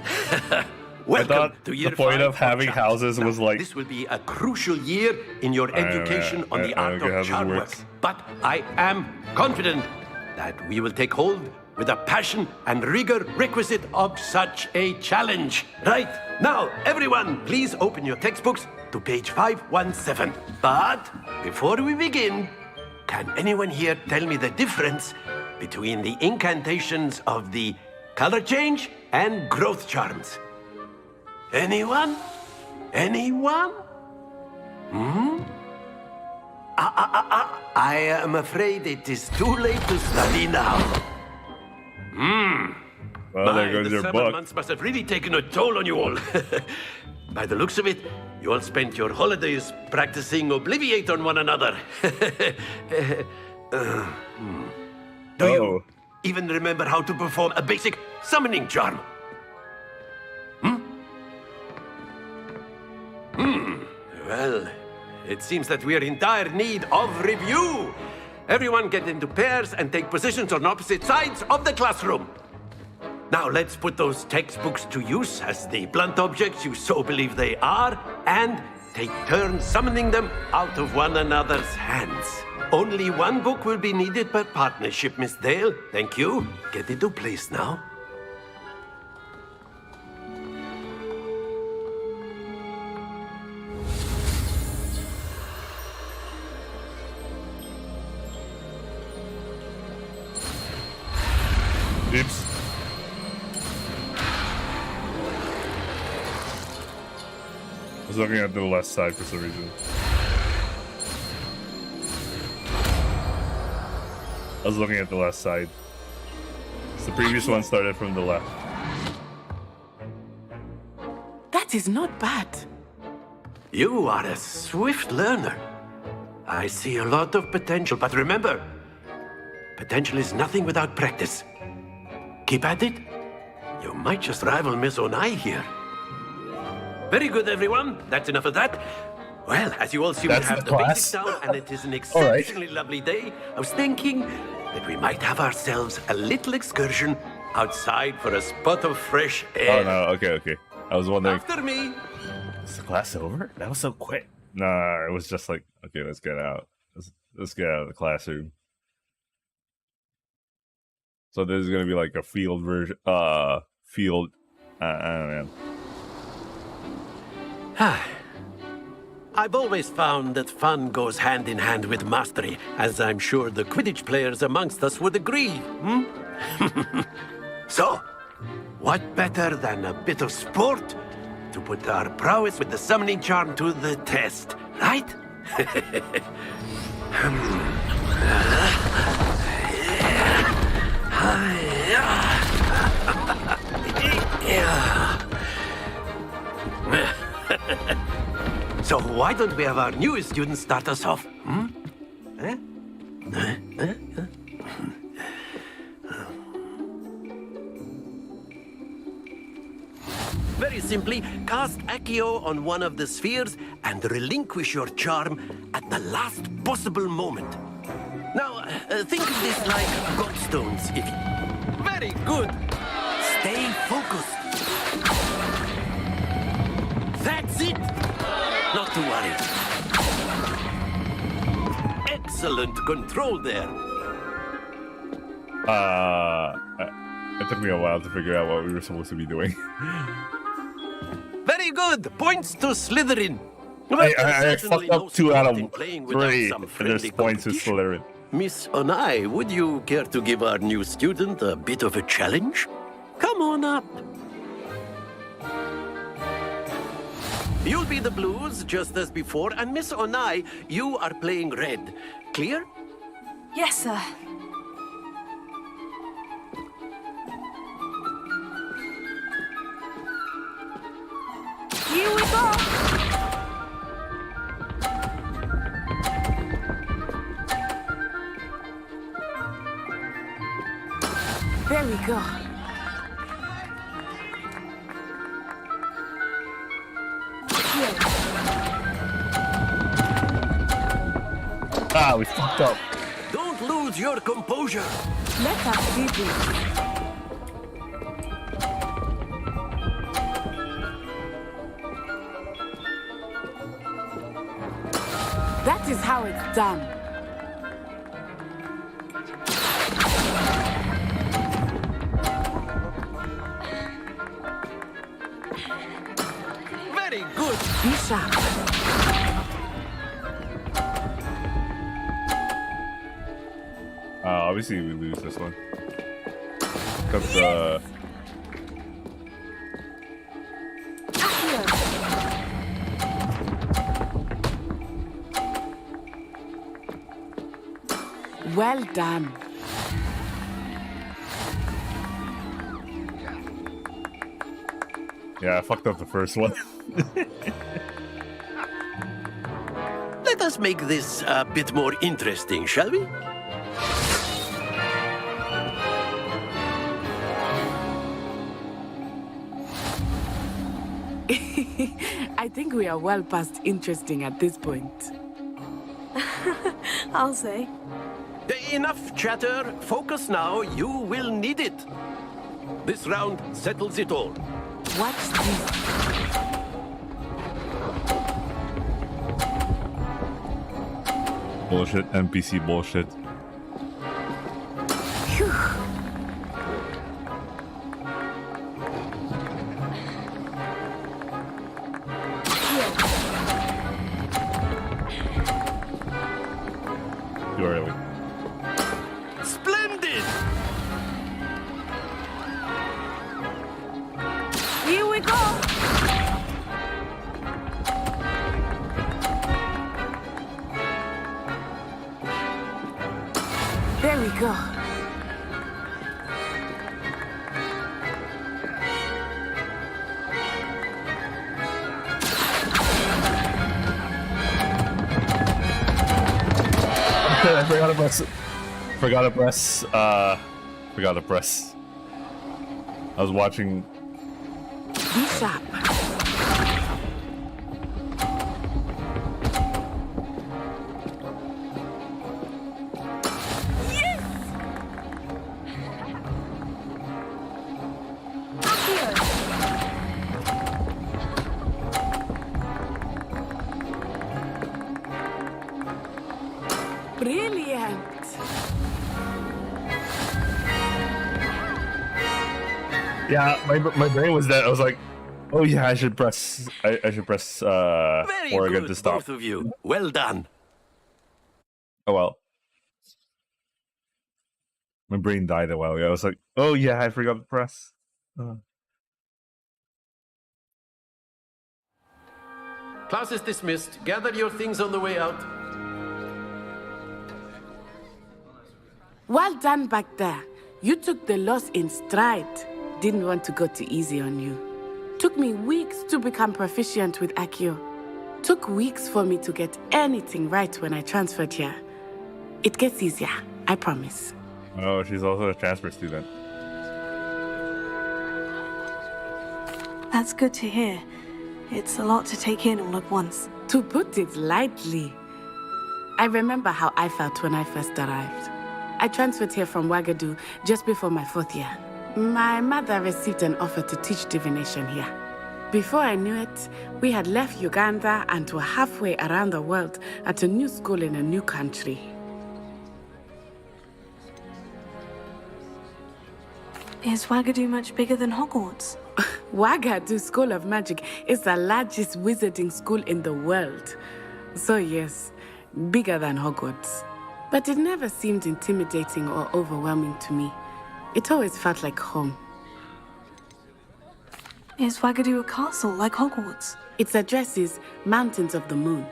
I thought the point of having houses was like... This will be a crucial year in your education on the art of charm work. But I am confident that we will take hold with the passion and rigor requisite of such a challenge. Right, now, everyone, please open your textbooks to page 517. But before we begin, can anyone here tell me the difference between the incantations of the color change and growth charms? Anyone? Anyone? I am afraid it is too late to study now. Well, there goes the your summer book. months must have really taken a toll on you all. By the looks of it, you all spent your holidays practicing Obliviate on one another. Do you even remember how to perform a basic summoning charm? Well, it seems that we are in dire need of review. Everyone get into pairs and take positions on opposite sides of the classroom. Now let's put those textbooks to use as the blunt objects you so believe they are, and take turns summoning them out of one another's hands. Only one book will be needed per partnership, Miss Dale. Thank you. Get into place now. Oops. I was looking at the left side for some reason. I was looking at the left side. The previous one started from the left. That is not bad. You are a swift learner. I see a lot of potential, but remember, potential is nothing without practice. Keep at it. You might just rival Miss Onai here. Very good, everyone. That's enough of that. Well, as you all seem to have the basics down, and it is an exceptionally lovely day, I was thinking that we might have ourselves a little excursion outside for a spot of fresh air. Oh, no. Okay. I was wondering. After me. Is the class over? That was so quick. Nah, it was just like, okay, let's get out. Let's get out of the classroom. So this is gonna be like a field version. I don't know. I've always found that fun goes hand in hand with mastery, as I'm sure the Quidditch players amongst us would agree. So, what better than a bit of sport to put our prowess with the summoning charm to the test, right? So why don't we have our newest student start us off? Very simply, cast Accio on one of the spheres and relinquish your charm at the last possible moment. Now, think of this like godstones, if you... Very good! Stay focused. That's it! Not to worry. Excellent control there. It took me a while to figure out what we were supposed to be doing. Very good. Points to Slytherin. I fucked up 2 out of 3, and there's points to Slytherin. Miss Onai, would you care to give our new student a bit of a challenge? Come on up. You'll be the blues, just as before, and Miss Onai, you are playing red. Clear? Yes, sir. Here we go! There we go. Ah, we fucked up. Don't lose your composure. Let us see this. That is how it's done. Very good. Be sharp. Obviously we lose this one. Because, Well done. yeah, I fucked up the first one. Let us make this a bit more interesting, shall we? I think we are well past interesting at this point. I'll say. Enough chatter. Focus now. You will need it. This round settles it all. Watch this. Bullshit, NPC bullshit. Too early. Splendid! Here we go! go. I forgot to press. Forgot to press. I was watching. Be sharp. Brilliant. Yeah, my brain was dead. I was like, oh yeah, I should press. I should press. Very Oregon good, to stop. both of you. Well done. Oh well. My brain died a while ago. I was like, oh yeah, I forgot to press. Class is dismissed. Gather your things on the way out. Well done back there. You took the loss in stride. Didn't want to go too easy on you. Took me weeks to become proficient with Accio. Took weeks for me to get anything right when I transferred here. It gets easier, I promise. Oh, she's also a transfer student. That's good to hear. It's a lot to take in all at once. To put it lightly, I remember how I felt when I first arrived. I transferred here from Wagadu just before my 4th year. My mother received an offer to teach divination here. Before I knew it, we had left Uganda and were halfway around the world at a new school in a new country. Is Wagadu much bigger than Hogwarts? Wagadu School of Magic is the largest wizarding school in the world. So yes, bigger than Hogwarts. But it never seemed intimidating or overwhelming to me. It always felt like home. Is Wagadu a castle like Hogwarts? Its address is Mountains of the Moon.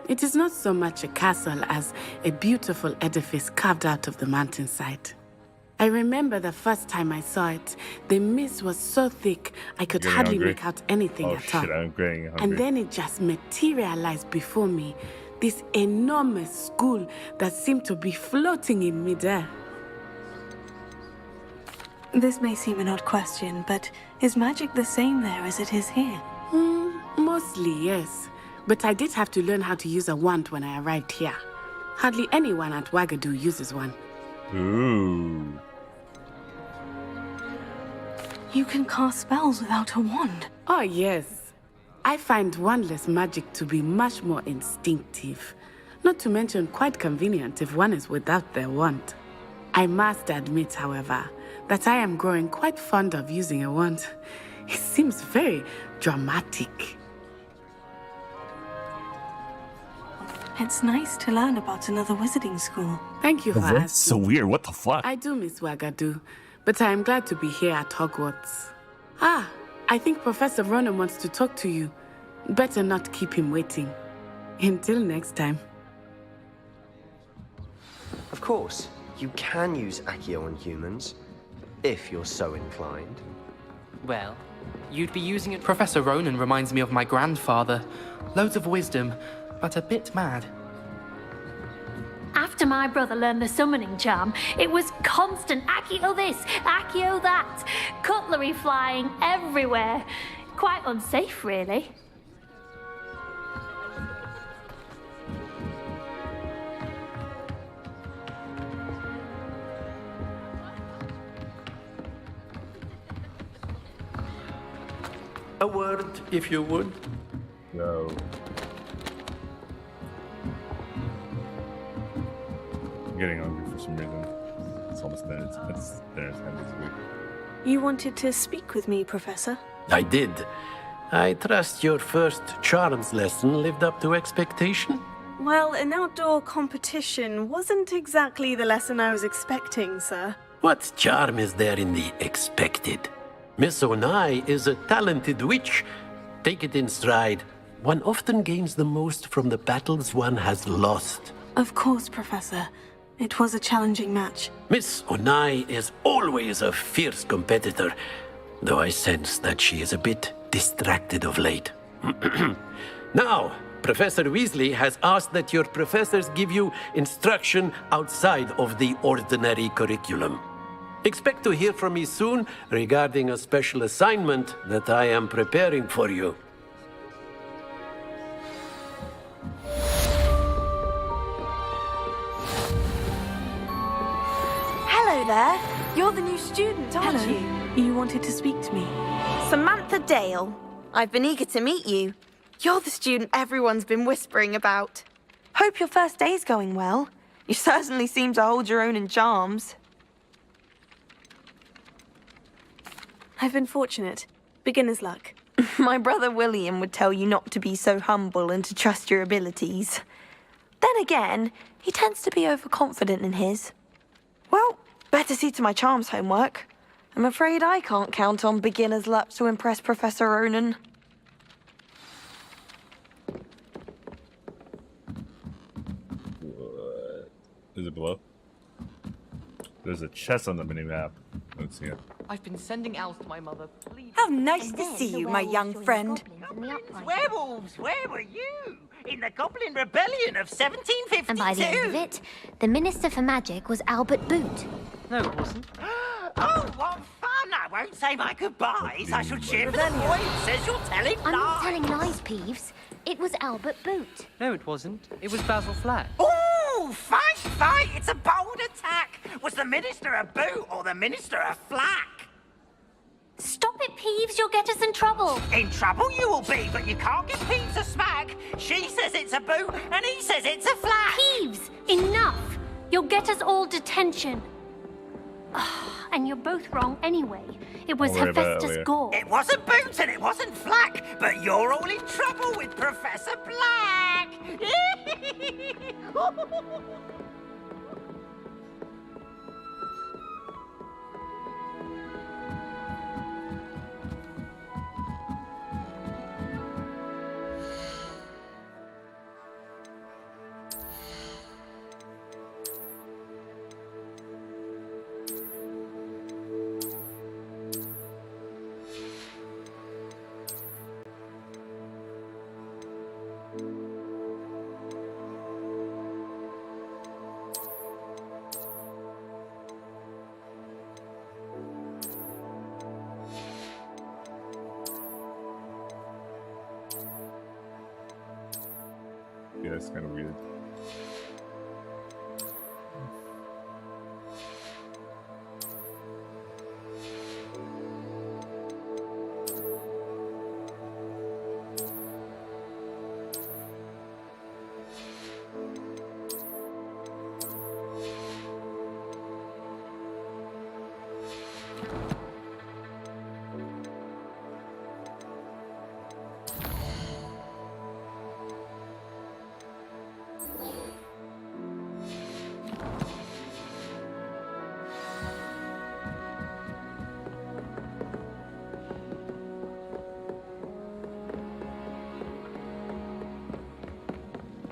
It is not so much a castle as a beautiful edifice carved out of the mountainside. I remember the first time I saw it, the mist was so thick I could hardly make out anything at all. I'm getting hungry. And then it just materialized before me, this enormous school that seemed to be floating in midair. This may seem an odd question, but is magic the same there as it is here? Mostly, yes. But I did have to learn how to use a wand when I arrived here. Hardly anyone at Wagadu uses one. Ooh. You can cast spells without a wand. Oh, yes. I find wandless magic to be much more instinctive. Not to mention quite convenient if one is without their wand. I must admit, however, that I am growing quite fond of using a wand. It seems very dramatic. It's nice to learn about another wizarding school. Thank you for asking. That's so weird. What the fuck? I do miss Wagadu, but I am glad to be here at Hogwarts. Ah, I think Professor Ronan wants to talk to you. Better not keep him waiting. Until next time. Of course, you can use Accio on humans, if you're so inclined. Well, you'd be using it. Professor Ronan reminds me of my grandfather. Loads of wisdom, but a bit mad. After my brother learned the summoning charm, it was constant Accio this, Accio that. Cutlery flying everywhere. Quite unsafe, really. A word, if you would. No. I'm getting hungry for some reason. It's almost dinner. It's dinner time this week. You wanted to speak with me, Professor? I did. I trust your first charms lesson lived up to expectation? Well, an outdoor competition wasn't exactly the lesson I was expecting, sir. What charm is there in the expected? Miss Onai is a talented witch. Take it in stride. One often gains the most from the battles one has lost. Of course, Professor. It was a challenging match. Miss Onai is always a fierce competitor, though I sense that she is a bit distracted of late. Now, Professor Weasley has asked that your professors give you instruction outside of the ordinary curriculum. Expect to hear from me soon regarding a special assignment that I am preparing for you. Hello there. You're the new student, aren't Hello. you? You wanted to speak to me. Samantha Dale. I've been eager to meet you. You're the student everyone's been whispering about. Hope your first day's going well. You certainly seem to hold your own in charms. I've been fortunate. Beginner's luck. My brother William would tell you not to be so humble and to trust your abilities. Then again, he tends to be overconfident in his. Well, better see to my charms homework. I'm afraid I can't count on beginner's luck to impress Professor Ronan. Is it below? There's a chest on the minimap. Let's see it. I've been sending owls to my mother. Please. How nice to see you, my young friend. Werewolves, where were you? In the Goblin Rebellion of 1752. And by the end of it, the Minister for Magic was Albert Boot. No, it wasn't. Oh, what fun! I won't say my goodbyes. I shall cheer for the boy who says you're telling I'm not lies. telling lies, Peeves. It was Albert Boot. No, it wasn't. It was Basil Flack. Oh, fight, fight! It's a bold attack. Was the Minister a boot or the Minister a flack? Stop it, Peeves. You'll get us in trouble. In trouble you will be, but you can't get Peeves a smack. She says it's a boot, and he says it's a flack. Peeves, enough. You'll get us all detention. And you're both wrong anyway. It was Don't worry about it, Hephaestus Leah. Gore. It wasn't boot and it wasn't flack, but you're all in trouble with Professor Black. Yeah, it's kind of weird.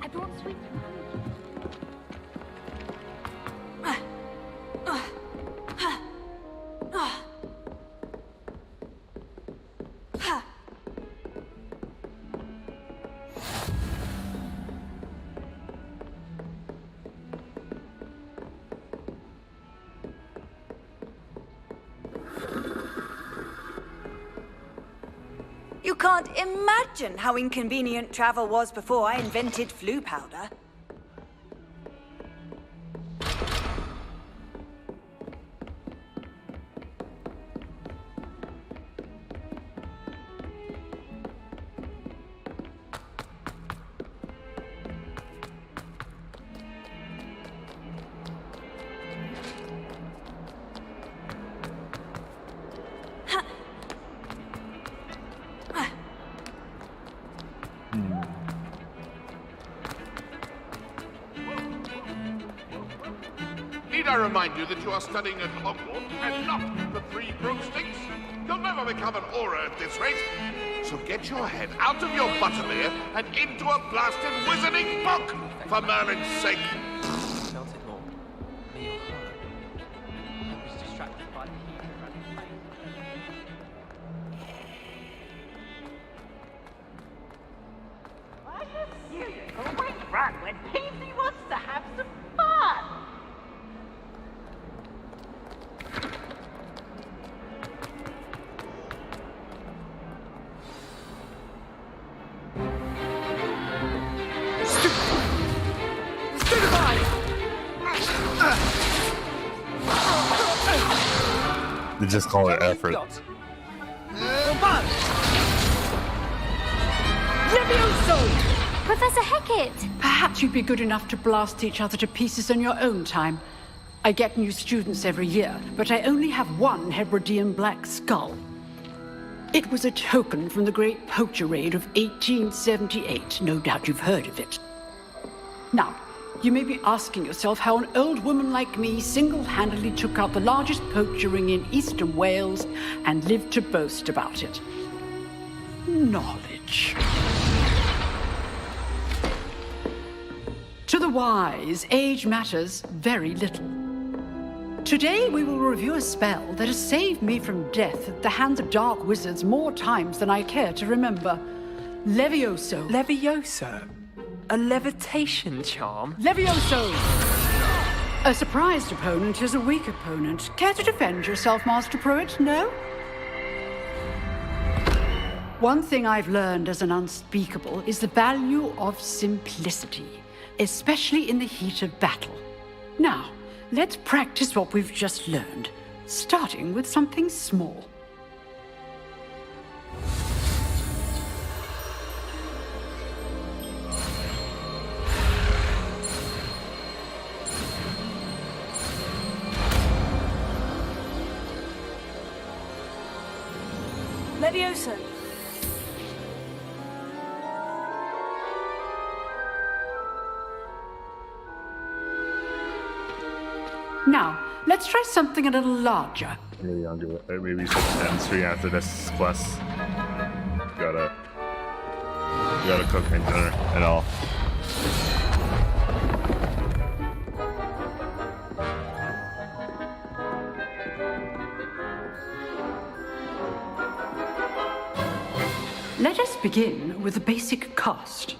I brought sweet. You can't imagine how inconvenient travel was before I invented flu powder. Need I remind you that you are studying at Hogwarts and not the Three Broomsticks? You'll never become an aura at this rate. So get your head out of your butterbeer and into a blasted wizarding book, for Merlin's sake. They just call it effort. Levioso! Professor Hecat! Perhaps you'd be good enough to blast each other to pieces in your own time. I get new students every year, but I only have one Hebridean black skull. It was a token from the Great Poacher Raid of 1878. No doubt you've heard of it. Now, you may be asking yourself how an old woman like me single-handedly took out the largest poacher ring in eastern Wales and lived to boast about it. Knowledge. To the wise, age matters very little. Today we will review a spell that has saved me from death at the hands of dark wizards more times than I care to remember. Levioso. Levioso? A levitation charm? Levioso! A surprised opponent is a weak opponent. Care to defend yourself, Master Pruitt? No? One thing I've learned as an unspeakable is the value of simplicity, especially in the heat of battle. Now, let's practice what we've just learned, starting with something small. Levioso. Now, let's try something a little larger. Maybe I'll do it. Maybe some 10-3 after this quest. Gotta cook my dinner and all. Let us begin with the basic cast.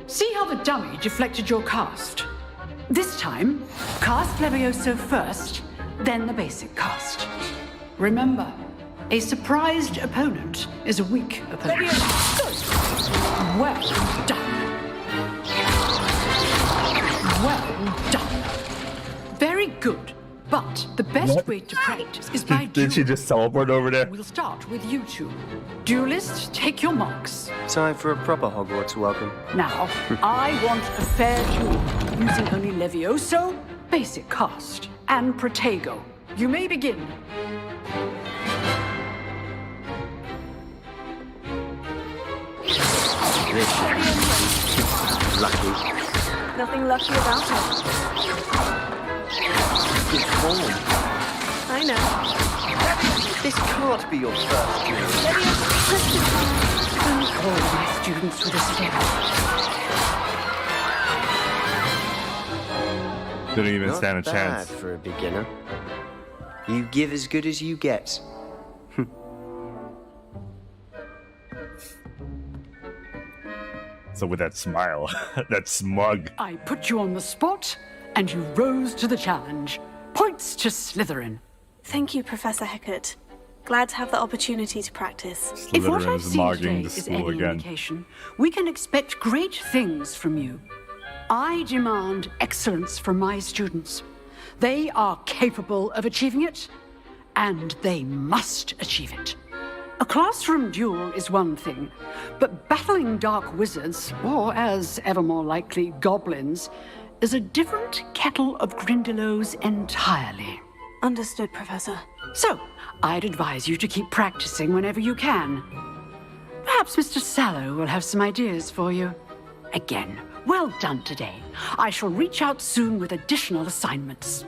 See how the dummy deflected your cast? This time, cast Levioso first, then the basic cast. Remember, a surprised opponent is a weak opponent. Good. Well done. Well done. Very good. But the best What? way to practice is by Did she just teleport over there? We'll start with you two. Duelists, take your marks. Time for a proper Hogwarts welcome. Now, I want a fair duel, using only Levioso, basic cast, and Protego. You may begin. Lucky. Nothing lucky about it. Good form. I know. This can't be your first duel. Don't call my students with a step. Didn't even Not stand a bad chance. for a beginner. You give as good as you get. So with that smile, that smug. I put you on the spot, and you rose to the challenge. Points to Slytherin. Thank you, Professor Hecat. Glad to have the opportunity to practice. If what I've Slytherin's seen mogging today the is school any again. indication, we can expect great things from you. I demand excellence from my students. They are capable of achieving it, and they must achieve it. A classroom duel is one thing, but battling dark wizards, or as ever more likely, goblins, is a different kettle of Grindylows entirely. Understood, Professor. So, I'd advise you to keep practicing whenever you can. Perhaps Mr. Sallow will have some ideas for you. Again, well done today. I shall reach out soon with additional assignments.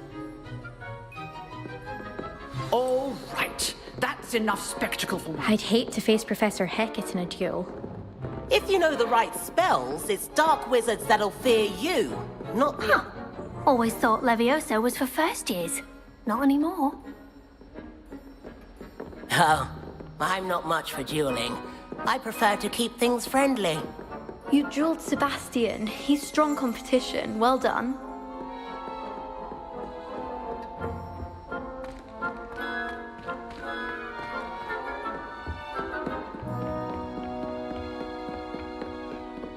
All right. That's enough spectacle for me. I'd hate to face Professor Hecat in a duel. If you know the right spells, it's dark wizards that'll fear you, not the... Always thought Levioso was for first years. Not anymore. Oh, I'm not much for dueling. I prefer to keep things friendly. You dueled Sebastian. He's strong competition. Well done.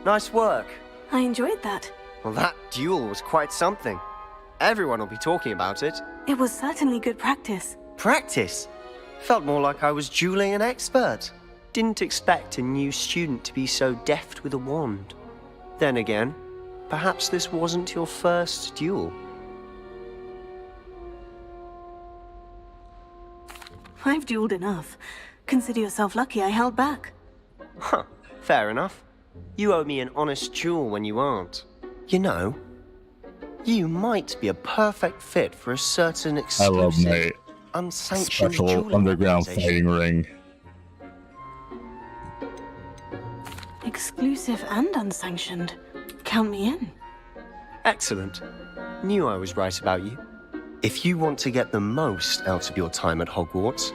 Nice work. I enjoyed that. Well, that duel was quite something. Everyone will be talking about it. It was certainly good practice. Practice? Felt more like I was dueling an expert. Didn't expect a new student to be so deft with a wand. Then again, perhaps this wasn't your first duel. I've dueled enough. Consider yourself lucky I held back. Huh, fair enough. You owe me an honest duel when you aren't. You know, you might be a perfect fit for a certain I love exclusive, my unsanctioned special dueling underground organization. fighting ring. Exclusive and unsanctioned. Count me in. Excellent. Knew I was right about you. If you want to get the most out of your time at Hogwarts,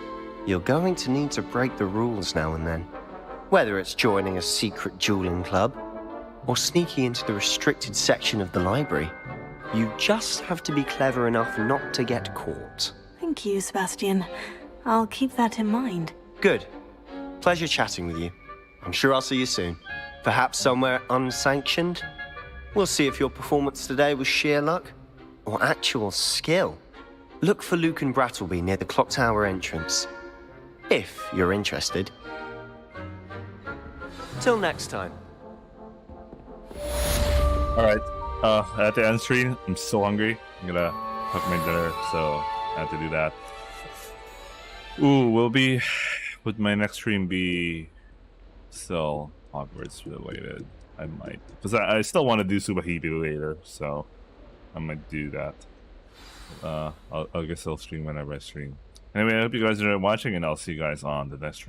you're going to need to break the rules now and then. Whether it's joining a secret dueling club, or sneaking into the restricted section of the library, you just have to be clever enough not to get caught. Thank you, Sebastian. I'll keep that in mind. Good. Pleasure chatting with you. I'm sure I'll see you soon. Perhaps somewhere unsanctioned? We'll see if your performance today was sheer luck or actual skill. Look for Luke and Brattleby near the clock tower entrance, if you're interested. Till next time. Alright, at the end screen, I'm so hungry. I'm gonna cook my dinner, so I have to do that. Ooh, would my next stream be still Hogwarts related? I might, because I still want to do Subahibi later, so I might do that. I guess I'll stream whenever I stream. Anyway, I hope you guys enjoyed watching, and I'll see you guys on the next stream.